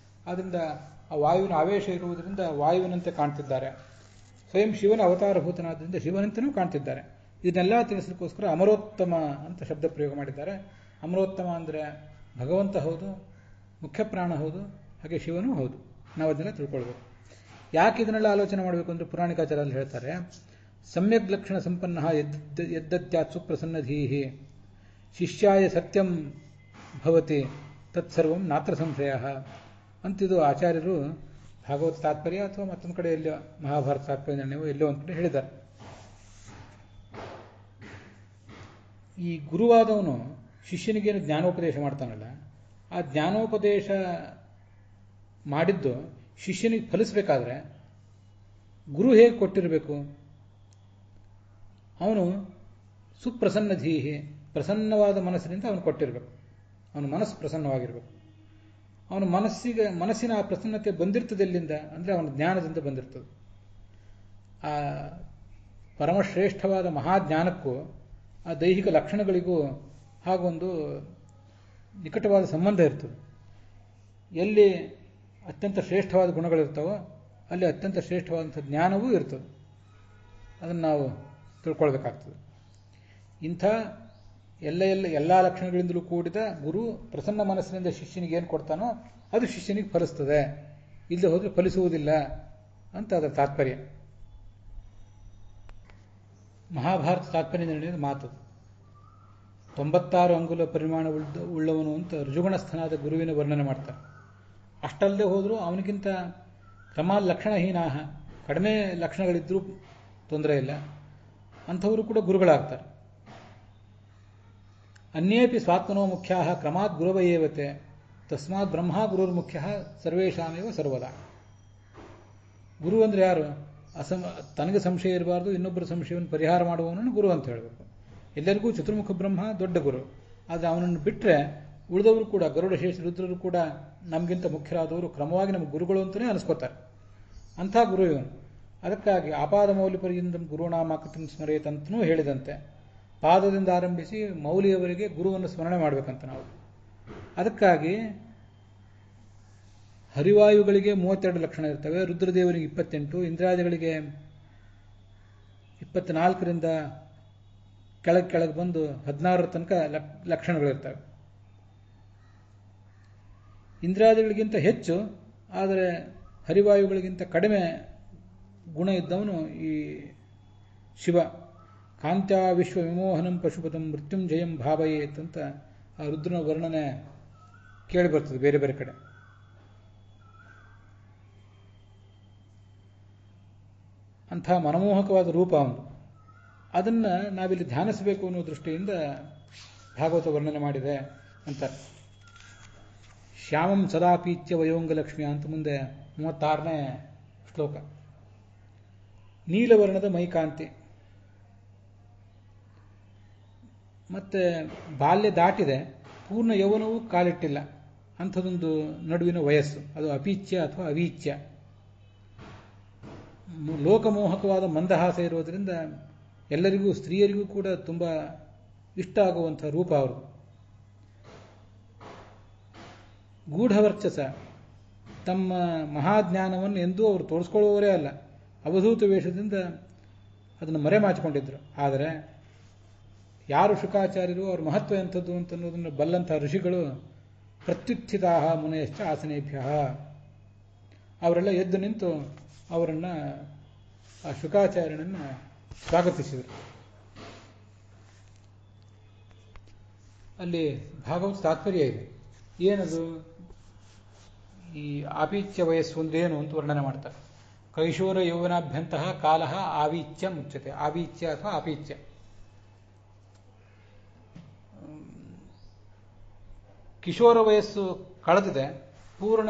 ಆದ್ದರಿಂದ ಆ ವಾಯುವಿನ ಆವೇಶ ಇರುವುದರಿಂದ ವಾಯುವಿನಂತೆ ಕಾಣ್ತಿದ್ದಾರೆ. ಸ್ವಯಂ ಶಿವನ ಅವತಾರಭೂತನಾದ್ದರಿಂದ ಶಿವನಂತೆಯೂ ಕಾಣ್ತಿದ್ದಾರೆ. ಇದನ್ನೆಲ್ಲ ತಿಳಿಸಲಿಕ್ಕೋಸ್ಕರ ಅಮರೋತ್ತಮ ಅಂತ ಶಬ್ದ ಪ್ರಯೋಗ ಮಾಡಿದ್ದಾರೆ. ಅಮರೋತ್ತಮ ಅಂದರೆ ಭಗವಂತ ಹೌದು, ಮುಖ್ಯ ಪ್ರಾಣ ಹೌದು, ಹಾಗೆ ಶಿವನೂ ಹೌದು. ನಾವು ಅದನ್ನೆಲ್ಲ ತಿಳ್ಕೊಳ್ಬೇಕು. ಯಾಕೆ ಇದನ್ನೆಲ್ಲ ಆಲೋಚನೆ ಮಾಡಬೇಕು ಅಂದರೆ ಪುರಾಣಿಕಾಚಾರ್ಯರು ಹೇಳ್ತಾರೆ, ಸಮ್ಯಕ್ ಲಕ್ಷಣ ಸಂಪನ್ನ ಯದ್ದತ್ಯಾತ್ ಸುಪ್ರಸನ್ನಧೀಹಿ ಶಿಷ್ಯಾಯ ಸತ್ಯಂ ಭವತಿ ತತ್ಸರ್ವಂ ನಾತ್ರ ಸಂಶಯ ಅಂತಿದು ಆಚಾರ್ಯರು ಭಾಗವತ ತಾತ್ಪರ್ಯ ಅಥವಾ ಮತ್ತೊಂದು ಕಡೆ ಎಲ್ಲೋ ಮಹಾಭಾರತ ತಾತ್ಪರ್ಯ ನಿರ್ಣಯವೋ ಎಲ್ಲೋ ಒಂದು ಕಡೆ ಹೇಳಿದ್ದಾರೆ. ಈ ಗುರುವಾದವನು ಶಿಷ್ಯನಿಗೇನು ಜ್ಞಾನೋಪದೇಶ ಮಾಡ್ತಾನಲ್ಲ, ಆ ಜ್ಞಾನೋಪದೇಶ ಮಾಡಿದ್ದು ಶಿಷ್ಯನಿಗೆ ಫಲಿಸಬೇಕಾದ್ರೆ ಗುರು ಹೇಗೆ ಕೊಟ್ಟಿರಬೇಕು? ಅವನು ಸುಪ್ರಸನ್ನಧೀಹಿ, ಪ್ರಸನ್ನವಾದ ಮನಸ್ಸಿನಿಂದ ಅವನು ಕೊಟ್ಟಿರಬೇಕು. ಅವನ ಮನಸ್ಸು ಪ್ರಸನ್ನವಾಗಿರಬೇಕು. ಅವನ ಮನಸ್ಸಿನ ಆ ಪ್ರಸನ್ನತೆ ಬಂದಿರ್ತದೆ ಎಲ್ಲಿಂದ ಅಂದರೆ ಅವನ ಜ್ಞಾನದಿಂದ ಬಂದಿರ್ತದೆ. ಆ ಪರಮಶ್ರೇಷ್ಠವಾದ ಮಹಾಜ್ಞಾನಕ್ಕೂ ಆ ದೈಹಿಕ ಲಕ್ಷಣಗಳಿಗೂ ಹಾಗೊಂದು ನಿಕಟವಾದ ಸಂಬಂಧ ಇರ್ತದೆ. ಎಲ್ಲಿ ಅತ್ಯಂತ ಶ್ರೇಷ್ಠವಾದ ಗುಣಗಳಿರ್ತಾವೋ ಅಲ್ಲಿ ಅತ್ಯಂತ ಶ್ರೇಷ್ಠವಾದಂಥ ಜ್ಞಾನವೂ ಇರ್ತದೆ. ಅದನ್ನು ನಾವು ತಿಳ್ಕೊಳ್ಬೇಕಾಗ್ತದೆ. ಇಂಥ ಎಲ್ಲ ಲಕ್ಷಣಗಳಿಂದಲೂ ಕೂಡಿದ ಗುರು ಪ್ರಸನ್ನ ಮನಸ್ಸಿನಿಂದ ಶಿಷ್ಯನಿಗೆ ಏನು ಕೊಡ್ತಾನೋ ಅದು ಶಿಷ್ಯನಿಗೆ ಫಲಿಸ್ತದೆ, ಇಲ್ಲದೆ ಹೋದರೆ ಫಲಿಸುವುದಿಲ್ಲ ಅಂತ ಅದರ ತಾತ್ಪರ್ಯ. ಮಹಾಭಾರತ ತಾತ್ಪರ್ಯ ನಿರ್ಣಯದ ಮಾತು. 96 ಅಂಗುಲ ಪರಿಮಾಣ ಉಳ್ಳವನು ಅಂತ ಋಜುಗುಣಸ್ಥನಾದ ಗುರುವಿನ ವರ್ಣನೆ ಮಾಡ್ತಾರೆ. ಅಷ್ಟಲ್ಲದೆ ಹೋದರೂ ಅವನಿಗಿಂತ ಲಕ್ಷಣಹೀನ, ಕಡಿಮೆ ಲಕ್ಷಣಗಳಿದ್ದರೂ ತೊಂದರೆ ಇಲ್ಲ, ಅಂಥವರು ಕೂಡ ಗುರುಗಳಾಗ್ತಾರೆ. ಅನ್ಯೇಪಿ ಸ್ವಾತ್ಮನೋ ಮುಖ್ಯ ಕ್ರಮಾತ್ ಗುರವಯೇವತೆ ತಸ್ಮಾತ್ ಬ್ರಹ್ಮ ಗುರುರ್ಮುಖ್ಯ ಸರ್ವೇಷಾಮೇವ ಸರ್ವದಾ. ಗುರು ಅಂದರೆ ಯಾರು? ತನಗೆ ಸಂಶಯ ಇರಬಾರ್ದು, ಇನ್ನೊಬ್ಬರ ಸಂಶಯವನ್ನು ಪರಿಹಾರ ಮಾಡುವವನನ್ನು ಗುರು ಅಂತ ಹೇಳಬೇಕು. ಎಲ್ಲರಿಗೂ ಚತುರ್ಮುಖ ಬ್ರಹ್ಮ ದೊಡ್ಡ ಗುರು. ಆದರೆ ಅವನನ್ನು ಬಿಟ್ಟರೆ ಉಳಿದವರು ಕೂಡ, ಗರುಡಶೇಷ ರುದ್ರರು ಕೂಡ ನಮಗಿಂತ ಮುಖ್ಯರಾದವರು ಕ್ರಮವಾಗಿ ನಮ್ಮ ಗುರುಗಳು ಅಂತಲೇ ಅನಿಸ್ಕೋತಾರೆ. ಅಂಥ ಗುರು ಇವನು. ಅದಕ್ಕಾಗಿ ಆಪಾದ ಮೌಲ್ಯ ಪರ್ಯಂತಂ ಗುರುನಾಮಾಕೃತಿಂ ಸ್ಮರೇತ್ ಅಂತನೂ ಹೇಳಿದಂತೆ, ಪಾದದಿಂದ ಆರಂಭಿಸಿ ಮೌಲಿಯವರೆಗೆ ಗುರುವನ್ನು ಸ್ಮರಣೆ ಮಾಡಬೇಕಂತ ನಾವು. ಅದಕ್ಕಾಗಿ ಹರಿವಾಯುಗಳಿಗೆ 32 ಲಕ್ಷಣ ಇರ್ತವೆ, ರುದ್ರದೇವರಿಗೆ 28, ಇಂದ್ರಾದಿಗಳಿಗೆ 24ರಿಂದ ಕೆಳಗೆ ಬಂದು 16 ತನಕ ಲಕ್ಷಣಗಳಿರ್ತವೆ. ಇಂದ್ರಾದಿಗಳಿಗಿಂತ ಹೆಚ್ಚು, ಆದರೆ ಹರಿವಾಯುಗಳಿಗಿಂತ ಕಡಿಮೆ ಗುಣ ಇದ್ದವನು ಈ ಶಿವ. ಕಾಂತ್ಯ ವಿಶ್ವ ವಿಮೋಹನಂ ಪಶುಪತಂ ಮೃತ್ಯುಂಜಯಂ ಭಾವಯೇತ್ ಅಂತ ಆ ರುದ್ರನ ವರ್ಣನೆ ಕೇಳಿ ಬರ್ತದೆ ಬೇರೆ ಬೇರೆ ಕಡೆ. ಅಂಥ ಮನಮೋಹಕವಾದ ರೂಪ ಅವನು. ಅದನ್ನು ನಾವಿಲ್ಲಿ ಧ್ಯಾನಿಸಬೇಕು ಅನ್ನೋ ದೃಷ್ಟಿಯಿಂದ ಭಾಗವತ ವರ್ಣನೆ ಮಾಡಿದೆ ಅಂತ. ಶ್ಯಾಮಂ ಸದಾಪೀಚ್ಯ ವಯೋಂಗಲಕ್ಷ್ಮಿ ಅಂತ ಮುಂದೆ 36ನೇ ಶ್ಲೋಕ. ನೀಲವರ್ಣದ ಮೈಕಾಂತಿ. ಮತ್ತೆ ಬಾಲ್ಯ ದಾಟಿದೆ, ಪೂರ್ಣ ಯೌವನವೂ ಕಾಲಿಟ್ಟಿಲ್ಲ, ಅಂಥದೊಂದು ನಡುವಿನ ವಯಸ್ಸು, ಅದು ಅಪೀಚ್ಯ ಅಥವಾ ಅವೀಚ್ಯ. ಲೋಕಮೋಹಕವಾದ ಮಂದಹಾಸ ಇರೋದರಿಂದ ಎಲ್ಲರಿಗೂ, ಸ್ತ್ರೀಯರಿಗೂ ಕೂಡ ತುಂಬ ಇಷ್ಟ ಆಗುವಂಥ ರೂಪ ಅವರು. ಗೂಢವರ್ಚಸ, ತಮ್ಮ ಮಹಾಜ್ಞಾನವನ್ನು ಎಂದೂ ಅವರು ತೋರಿಸ್ಕೊಳ್ಳುವವರೇ ಅಲ್ಲ, ಅವಧೂತ ವೇಷದಿಂದ ಅದನ್ನು ಮರೆಮಾಚಿಕೊಂಡಿದ್ದರು. ಆದರೆ ಯಾರು ಶುಕಾಚಾರ್ಯರು, ಅವ್ರ ಮಹತ್ವ ಎಂಥದ್ದು ಅಂತನ್ನೋದನ್ನು ಬಲ್ಲಂಥ ಋಷಿಗಳು ಪ್ರತ್ಯುತ್ಥಿತಾ ಮುನಯಶ್ಚ ಆಸನೇಭ್ಯ, ಅವರೆಲ್ಲ ಎದ್ದು ನಿಂತು ಅವರನ್ನು, ಆ ಶುಕಾಚಾರ್ಯನನ್ನು ಸ್ವಾಗತಿಸಿದರು. ಅಲ್ಲಿ ಭಾಗವತ ತಾತ್ಪರ್ಯ ಇದೆ. ಏನದು? ಈ ಆಪೀಚ್ಯ ವಯಸ್ಸು ಅಂದ್ರೆ ಏನು ಅಂತ ವರ್ಣನೆ ಮಾಡ್ತಾರೆ. ಕೈಶೋರ ಯೌವನಾಭ್ಯಂತಹ ಕಾಲ ಆವೀಚ್ಯ ಮುಚ್ಚತೆ. ಆವೀಚ್ಯ ಅಥವಾ ಆಪೀಚ್ಯ. ಕಿಶೋರ ವಯಸ್ಸು ಕಳೆದಿದೆ, ಪೂರ್ಣ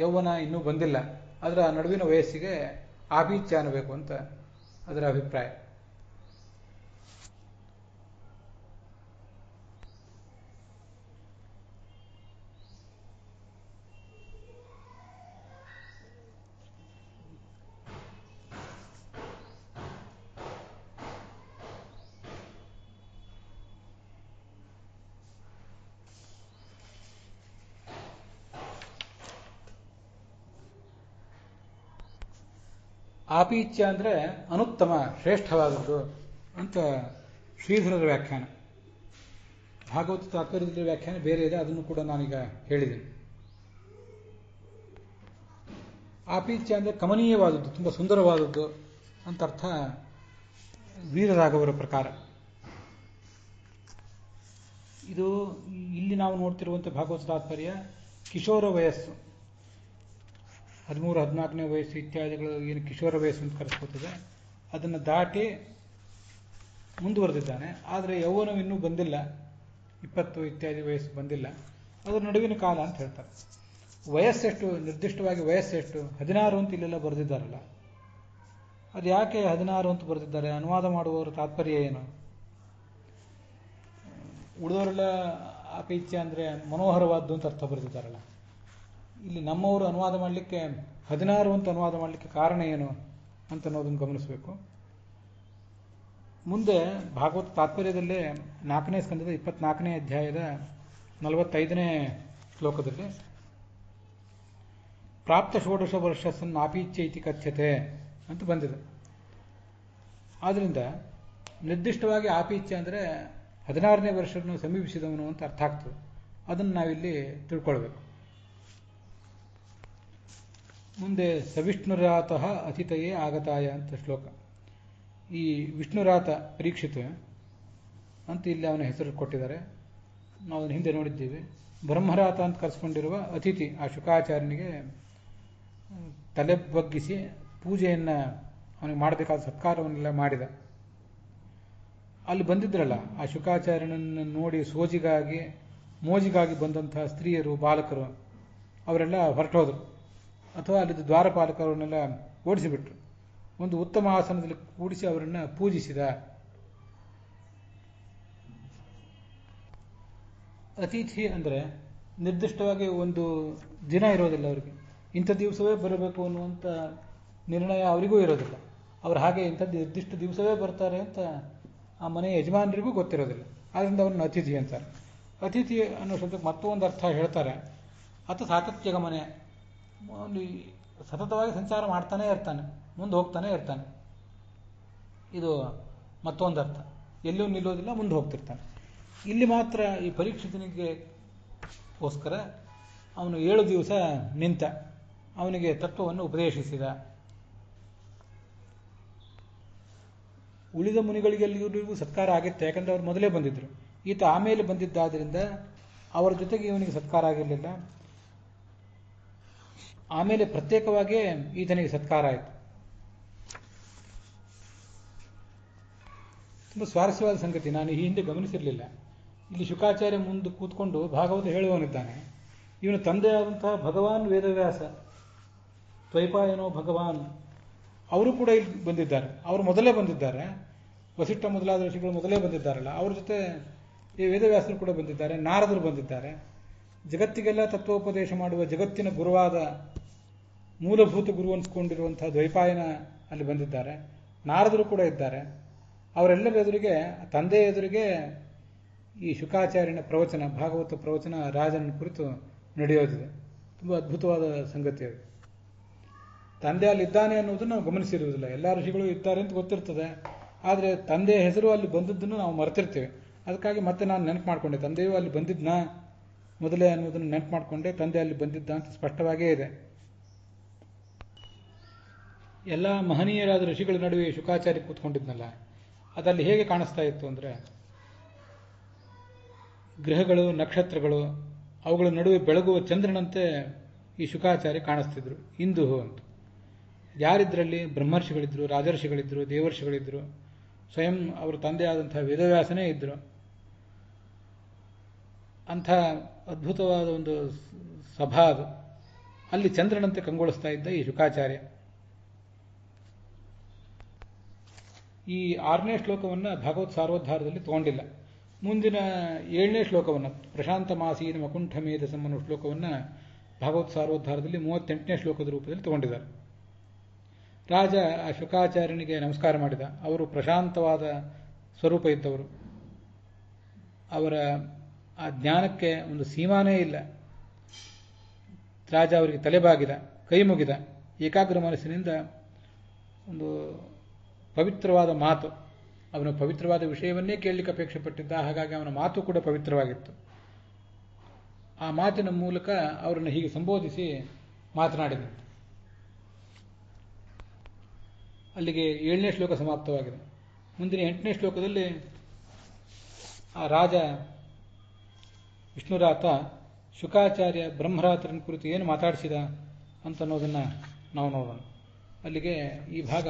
ಯೌವನ ಇನ್ನೂ ಬಂದಿಲ್ಲ, ಅದರ ನಡುವಿನ ವಯಸ್ಸಿಗೆ ಆಪೀಚ್ಯ ಅನ್ನಬೇಕು ಅಂತ ಅದರ ಅಭಿಪ್ರಾಯ. ಆಪೀಚ್ಯ ಅಂದರೆ ಅನುತ್ತಮ, ಶ್ರೇಷ್ಠವಾದದ್ದು ಅಂತ ಶ್ರೀಧರರ ವ್ಯಾಖ್ಯಾನ. ಭಾಗವತ ತಾತ್ಪರ್ಯದ ವ್ಯಾಖ್ಯಾನ ಬೇರೆ ಇದೆ, ಅದನ್ನು ಕೂಡ ನಾನೀಗ ಹೇಳಿದ್ದೇನೆ. ಆಪೀಚ್ಯ ಅಂದರೆ ಕಮನೀಯವಾದದ್ದು, ತುಂಬ ಸುಂದರವಾದದ್ದು ಅಂತ ಅರ್ಥ ವೀರರಾಘವರ ಪ್ರಕಾರ. ಇದು ಇಲ್ಲಿ ನಾವು ನೋಡ್ತಿರುವಂಥ ಭಾಗವತ ತಾತ್ಪರ್ಯ ಕಿಶೋರ ವಯಸ್ಸು, 13-14ನೇ ವಯಸ್ಸು ಇತ್ಯಾದಿಗಳು ಏನು ಕಿಶೋರ ವಯಸ್ಸು ಅಂತ ಕರೆಸ್ಕೊತದೆ, ಅದನ್ನು ದಾಟಿ ಮುಂದುವರೆದಿದ್ದಾನೆ. ಆದರೆ ಯೌವನವು ಇನ್ನೂ ಬಂದಿಲ್ಲ, 20 ಇತ್ಯಾದಿ ವಯಸ್ಸು ಬಂದಿಲ್ಲ, ಅದರ ನಡುವಿನ ಕಾಲ ಅಂತ ಹೇಳ್ತಾರೆ. ವಯಸ್ಸೆಷ್ಟು, ನಿರ್ದಿಷ್ಟವಾಗಿ ವಯಸ್ಸೆಷ್ಟು? 16 ಅಂತ ಇಲ್ಲೆಲ್ಲ ಬರೆದಿದ್ದಾರಲ್ಲ, ಅದು ಯಾಕೆ 16 ಅಂತ ಬರೆದಿದ್ದಾರೆ? ಅನುವಾದ ಮಾಡುವವರ ತಾತ್ಪರ್ಯ ಏನು? ಉಳಿದವರೆಲ್ಲ ಆಪೀಚ್ಯ ಅಂದರೆ ಮನೋಹರವಾದ್ದು ಅಂತ ಅರ್ಥ ಬರೆದಿದ್ದಾರಲ್ಲ, ಇಲ್ಲಿ ನಮ್ಮವರು ಅನುವಾದ ಮಾಡಲಿಕ್ಕೆ 16 ಅಂತ ಅನುವಾದ ಮಾಡಲಿಕ್ಕೆ ಕಾರಣ ಏನು ಅಂತ ಅನ್ನೋದನ್ನು ಗಮನಿಸಬೇಕು. ಮುಂದೆ ಭಾಗವತ ತಾತ್ಪರ್ಯದಲ್ಲೇ 4ನೇ ಸ್ಕಂದದ 24ನೇ ಅಧ್ಯಾಯದ 45ನೇ ಶ್ಲೋಕದಲ್ಲಿ ಪ್ರಾಪ್ತ ಷೋಡಶ ವರ್ಷಸ್ಸನ್ನು ಆಪೀಚ್ಯ ಇತಿ ಕಥ್ಯತೆ ಅಂತ ಬಂದಿದೆ. ಆದ್ದರಿಂದ ನಿರ್ದಿಷ್ಟವಾಗಿ ಆಪೀಚ್ಯ ಅಂದರೆ 16ನೇ ವರ್ಷವನ್ನು ಸಮೀಪಿಸಿದವನು ಅಂತ ಅರ್ಥ ಆಗ್ತದೆ. ಅದನ್ನು ನಾವಿಲ್ಲಿ ತಿಳ್ಕೊಳ್ಬೇಕು. ಮುಂದೆ ಸವಿಷ್ಣುರಾತಃ ಅತಿಥಯೇ ಆಗತಾಯ ಅಂತ ಶ್ಲೋಕ. ಈ ವಿಷ್ಣುರಾತ ಪರೀಕ್ಷಿತ ಅಂತ ಇಲ್ಲಿ ಅವನ ಹೆಸರು ಕೊಟ್ಟಿದ್ದಾರೆ. ನಾವು ಅದನ್ನು ಹಿಂದೆ ನೋಡಿದ್ದೀವಿ. ಬ್ರಹ್ಮರಾತ ಅಂತ ಕರೆಸ್ಕೊಂಡಿರುವ ಅತಿಥಿ ಆ ಶುಕಾಚಾರ್ಯನಿಗೆ ತಲೆ ಬಗ್ಗಿಸಿ ಪೂಜೆಯನ್ನು ಅವನಿಗೆ ಮಾಡಬೇಕಾದ ಸತ್ಕಾರವನ್ನೆಲ್ಲ ಮಾಡಿದ. ಅಲ್ಲಿ ಬಂದಿದ್ರಲ್ಲ ಆ ಶುಕಾಚಾರ್ಯನನ್ನು ನೋಡಿ ಮೋಜಿಗಾಗಿ ಬಂದಂತಹ ಸ್ತ್ರೀಯರು, ಬಾಲಕರು ಅವರೆಲ್ಲ ಹೊರಟೋದ್ರು. ಅಥವಾ ಅಲ್ಲಿದ್ದ ದ್ವಾರಪಾಲಕರನ್ನೆಲ್ಲ ಓಡಿಸಿಬಿಟ್ರು. ಒಂದು ಉತ್ತಮ ಆಸನದಲ್ಲಿ ಕೂಡಿಸಿ ಅವರನ್ನು ಪೂಜಿಸಿದ. ಅತಿಥಿ ಅಂದರೆ ನಿರ್ದಿಷ್ಟವಾಗಿ ಒಂದು ದಿನ ಇರೋದಿಲ್ಲ ಅವರಿಗೆ. ಇಂಥ ದಿವಸವೇ ಬರಬೇಕು ಅನ್ನುವಂಥ ನಿರ್ಣಯ ಅವರಿಗೂ ಇರೋದಿಲ್ಲ. ಅವರು ಹಾಗೆ ಇಂಥದ್ದು ನಿರ್ದಿಷ್ಟ ದಿವಸವೇ ಬರ್ತಾರೆ ಅಂತ ಆ ಮನೆಯ ಯಜಮಾನರಿಗೂ ಗೊತ್ತಿರೋದಿಲ್ಲ. ಆದ್ದರಿಂದ ಅವರನ್ನು ಅತಿಥಿ ಅಂತಾರೆ. ಅತಿಥಿ ಅನ್ನೋ ಶಬ್ದಕ್ಕೆ ಮತ್ತೊಂದು ಅರ್ಥ ಹೇಳ್ತಾರೆ. ಆತ ಸಾತತ್ಯಗ ಮನೆ, ಸತತವಾಗಿ ಸಂಚಾರ ಮಾಡ್ತಾನೆ ಇರ್ತಾನೆ, ಮುಂದೆ ಹೋಗ್ತಾನೆ ಇರ್ತಾನೆ. ಇದು ಮತ್ತೊಂದು ಅರ್ಥ. ಎಲ್ಲೂ ನಿಲ್ಲೋದಿಲ್ಲ, ಮುಂದೆ ಹೋಗ್ತಿರ್ತಾನೆ. ಇಲ್ಲಿ ಮಾತ್ರ ಈ ಪರೀಕ್ಷಿತನಿಗೋಸ್ಕರ ಅವನು 7 ದಿವಸ ನಿಂತ, ಅವನಿಗೆ ತತ್ವವನ್ನು ಉಪದೇಶಿಸಿದ. ಉಳಿದ ಮುನಿಗಳಿಗೆಲ್ಲರಿಗೂ ಸತ್ಕಾರ ಆಗಿತ್ತು, ಯಾಕಂದ್ರೆ ಅವರು ಮೊದಲೇ ಬಂದಿದ್ರು. ಈತ ಆಮೇಲೆ ಬಂದಿದ್ದಾದ್ರಿಂದ ಅವರ ಜೊತೆಗೆ ಇವನಿಗೆ ಸತ್ಕಾರ ಆಗಿರಲಿಲ್ಲ. ಆಮೇಲೆ ಪ್ರತ್ಯೇಕವಾಗಿಯೇ ಈತನಿಗೆ ಸತ್ಕಾರ ಆಯಿತು. ತುಂಬ ಸ್ವಾರಸ್ಯವಾದ ಸಂಗತಿ, ನಾನು ಈ ಹಿಂದೆ ಗಮನಿಸಿರಲಿಲ್ಲ. ಇಲ್ಲಿ ಶುಕಾಚಾರ್ಯ ಮುಂದೆ ಕೂತ್ಕೊಂಡು ಭಾಗವತ ಹೇಳುವವನಿದ್ದಾನೆ. ಇವನು ತಂದೆಯಾದಂತಹ ಭಗವಾನ್ ವೇದವ್ಯಾಸ, ದ್ವೈಪಾಯನೋ ಭಗವಾನ್, ಅವರು ಕೂಡ ಇಲ್ಲಿ ಬಂದಿದ್ದಾರೆ. ಅವರು ಮೊದಲೇ ಬಂದಿದ್ದಾರೆ. ವಸಿಷ್ಠ ಮೊದಲಾದ ಋಷಿಗಳು ಮೊದಲೇ ಬಂದಿದ್ದಾರಲ್ಲ, ಅವ್ರ ಜೊತೆ ಈ ವೇದವ್ಯಾಸರು ಕೂಡ ಬಂದಿದ್ದಾರೆ. ನಾರದರು ಬಂದಿದ್ದಾರೆ. ಜಗತ್ತಿಗೆಲ್ಲ ತತ್ವೋಪದೇಶ ಮಾಡುವ ಜಗತ್ತಿನ ಗುರುವಾದ ಮೂಲಭೂತ ಗುರು ಅನ್ಸ್ಕೊಂಡಿರುವಂತಹ ದ್ವೈಪಾಯನ ಅಲ್ಲಿ ಬಂದಿದ್ದಾರೆ. ನಾರದರು ಕೂಡ ಇದ್ದಾರೆ. ಅವರೆಲ್ಲರ ಎದುರಿಗೆ, ತಂದೆಯ ಎದುರಿಗೆ ಈ ಶುಕಾಚಾರ್ಯನ ಪ್ರವಚನ, ಭಾಗವತ ಪ್ರವಚನ ರಾಜನ ಕುರಿತು ನಡೆಯೋದಿದೆ. ತುಂಬ ಅದ್ಭುತವಾದ ಸಂಗತಿ ಅದು. ತಂದೆ ಅಲ್ಲಿ ಇದ್ದಾನೆ ಅನ್ನೋದನ್ನು ನಾವು ಗಮನಿಸಿರುವುದಿಲ್ಲ. ಎಲ್ಲ ಋಷಿಗಳು ಇದ್ದಾರೆ ಅಂತ ಗೊತ್ತಿರ್ತದೆ, ಆದರೆ ತಂದೆಯ ಹೆಸರು ಅಲ್ಲಿ ಬಂದದ್ದನ್ನು ನಾವು ಮರೆತಿರ್ತೇವೆ. ಅದಕ್ಕಾಗಿ ಮತ್ತೆ ನಾನು ನೆನಪು ಮಾಡಿಕೊಂಡೆ, ತಂದೆಯೂ ಅಲ್ಲಿ ಬಂದಿದ್ನಾ ಮೊದಲೇ ಅನ್ನೋದನ್ನು ನೆನಪು ಮಾಡಿಕೊಂಡೆ. ತಂದೆ ಅಲ್ಲಿ ಬಂದಿದ್ದ ಅಂತ ಸ್ಪಷ್ಟವಾಗೇ ಇದೆ. ಎಲ್ಲ ಮಹನೀಯರಾದ ಋಷಿಗಳ ನಡುವೆ ಶುಕಾಚಾರ್ಯ ಕೂತ್ಕೊಂಡಿದ್ನಲ್ಲ, ಅದಲ್ಲಿ ಹೇಗೆ ಕಾಣಿಸ್ತಾ ಇತ್ತು ಅಂದರೆ, ಗ್ರಹಗಳು, ನಕ್ಷತ್ರಗಳು, ಅವುಗಳ ನಡುವೆ ಬೆಳಗುವ ಚಂದ್ರನಂತೆ ಈ ಶುಕಾಚಾರ್ಯ ಕಾಣಿಸ್ತಿದ್ರು. ಇಂದು ಅಂತ ಯಾರಿದ್ರಲ್ಲಿ? ಬ್ರಹ್ಮರ್ಷಿಗಳಿದ್ರು, ರಾಜರ್ಷಿಗಳಿದ್ರು, ದೇವರ್ಷಿಗಳಿದ್ರು, ಸ್ವಯಂ ಅವರ ತಂದೆಯಾದಂತಹ ವೇದವ್ಯಾಸನೇ ಇದ್ರು. ಅಂಥ ಅದ್ಭುತವಾದ ಒಂದು ಸಭಾ ಅದು. ಅಲ್ಲಿ ಚಂದ್ರನಂತೆ ಕಂಗೊಳಿಸ್ತಾ ಇದ್ದ ಈ ಶುಕಾಚಾರ್ಯ. ಈ 6ನೇ ಶ್ಲೋಕವನ್ನು ಭಾಗವತ್ ಸಾರೋದ್ಧಾರದಲ್ಲಿ ತಗೊಂಡಿಲ್ಲ. ಮುಂದಿನ 7ನೇ ಶ್ಲೋಕವನ್ನು, ಪ್ರಶಾಂತ ಮಾಸೀನ ಮಕುಂಠ ಮೇಧಸಂ ಅನ್ನೋ ಶ್ಲೋಕವನ್ನು ಭಾಗವತ್ ಸಾರೋದ್ಧಾರದಲ್ಲಿ 38ನೇ ಶ್ಲೋಕದ ರೂಪದಲ್ಲಿ ತಗೊಂಡಿದ್ದಾರೆ. ರಾಜ ಆ ಶುಕಾಚಾರ್ಯನಿಗೆ ನಮಸ್ಕಾರ ಮಾಡಿದ. ಅವರು ಪ್ರಶಾಂತವಾದ ಸ್ವರೂಪ ಇದ್ದವರು. ಅವರ ಆ ಜ್ಞಾನಕ್ಕೆ ಒಂದು ಸೀಮಾನೇ ಇಲ್ಲ. ರಾಜ ಅವರಿಗೆ ತಲೆಬಾಗಿದ, ಕೈ ಮುಗಿದ, ಏಕಾಗ್ರ ಮನಸ್ಸಿನಿಂದ ಒಂದು ಪವಿತ್ರವಾದ ಮಾತು, ಅವನ ಪವಿತ್ರವಾದ ವಿಷಯವನ್ನೇ ಕೇಳಲಿಕ್ಕೆ ಅಪೇಕ್ಷೆ ಪಟ್ಟಿದ್ದ. ಹಾಗಾಗಿ ಅವನ ಮಾತು ಕೂಡ ಪವಿತ್ರವಾಗಿತ್ತು. ಆ ಮಾತಿನ ಮೂಲಕ ಅವರನ್ನು ಹೀಗೆ ಸಂಬೋಧಿಸಿ ಮಾತನಾಡಿದ. ಅಲ್ಲಿಗೆ 7ನೇ ಶ್ಲೋಕ ಸಮಾಪ್ತವಾಗಿದೆ. ಮುಂದಿನ 8ನೇ ಶ್ಲೋಕದಲ್ಲಿ ಆ ರಾಜ ವಿಷ್ಣುರಾತ ಶುಕಾಚಾರ್ಯ ಬ್ರಹ್ಮರಾತ್ರನ ಕುರಿತು ಏನು ಮಾತಾಡಿಸಿದ ಅಂತ ಅನ್ನೋದನ್ನು ನಾವು ನೋಡೋಣ. ಅಲ್ಲಿಗೆ ಈ ಭಾಗ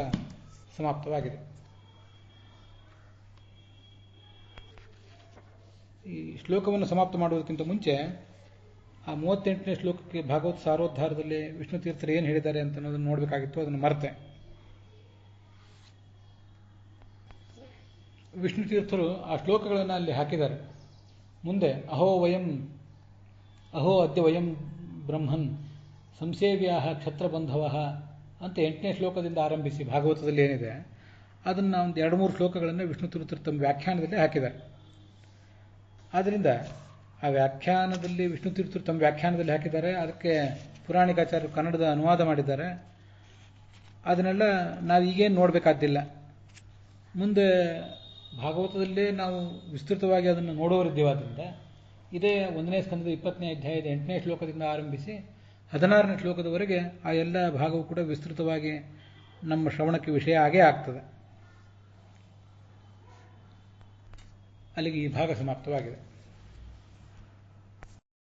ಸಮಾಪ್ತವಾಗಿದೆ. ಈ ಶ್ಲೋಕವನ್ನು ಸಮಾಪ್ತ ಮಾಡುವುದಕ್ಕಿಂತ ಮುಂಚೆ ಆ 38ನೇ ಶ್ಲೋಕಕ್ಕೆ ಭಾಗವತ್ ಸಾರೋದ್ಧಾರದಲ್ಲಿ ವಿಷ್ಣು ತೀರ್ಥರು ಏನು ಹೇಳಿದ್ದಾರೆ ಅಂತ ಅನ್ನೋದನ್ನು ನೋಡಬೇಕಾಗಿತ್ತು, ಅದನ್ನು ಮರೆತೆ. ವಿಷ್ಣು ತೀರ್ಥರು ಆ ಶ್ಲೋಕಗಳನ್ನು ಅಲ್ಲಿ ಹಾಕಿದ್ದಾರೆ. ಮುಂದೆ ಅಹೋ ಅದ್ಯ ವಯಂ ಬ್ರಹ್ಮನ್ ಸಂಸೇವ್ಯಾ ಕ್ಷತ್ರಬಂಧವ ಅಂತ 8ನೇ ಶ್ಲೋಕದಿಂದ ಆರಂಭಿಸಿ ಭಾಗವತದಲ್ಲಿ ಏನಿದೆ ಅದನ್ನು ಒಂದು 2-3 ಶ್ಲೋಕಗಳನ್ನು ವಿಷ್ಣು ತೀರ್ಥರು ತಮ್ಮ ವ್ಯಾಖ್ಯಾನದಲ್ಲಿ ಹಾಕಿದ್ದಾರೆ. ಆದ್ದರಿಂದ ಆ ವ್ಯಾಖ್ಯಾನದಲ್ಲಿ ವಿಷ್ಣು ತೀರ್ಥರು ತಮ್ಮ ವ್ಯಾಖ್ಯಾನದಲ್ಲಿ ಹಾಕಿದ್ದಾರೆ. ಅದಕ್ಕೆ ಪುರಾಣಿಕಾಚಾರ್ಯರು ಕನ್ನಡದ ಅನುವಾದ ಮಾಡಿದ್ದಾರೆ. ಅದನ್ನೆಲ್ಲ ನಾವು ಈಗೇನು ನೋಡಬೇಕಾದ್ದಿಲ್ಲ. ಮುಂದೆ ಭಾಗವತದಲ್ಲೇ ನಾವು ವಿಸ್ತೃತವಾಗಿ ಅದನ್ನು ನೋಡೋರಿದ್ದೇವಾದ್ದರಿಂದ ಇದೇ 1ನೇ ಸ್ಕಂದದ 20ನೇ ಅಧ್ಯಾಯದ 8ನೇ ಶ್ಲೋಕದಿಂದ ಆರಂಭಿಸಿ 16ನೇ ಶ್ಲೋಕದವರೆಗೆ ಆ ಎಲ್ಲ ಭಾಗವು ಕೂಡ ವಿಸ್ತೃತವಾಗಿ ನಮ್ಮ ಶ್ರವಣಕ್ಕೆ ವಿಷಯ ಆಗೇ ಆಗ್ತದೆ. ಅಲ್ಲಿಗೆ ಈ ಭಾಗ ಸಮಾಪ್ತವಾಗಿದೆ.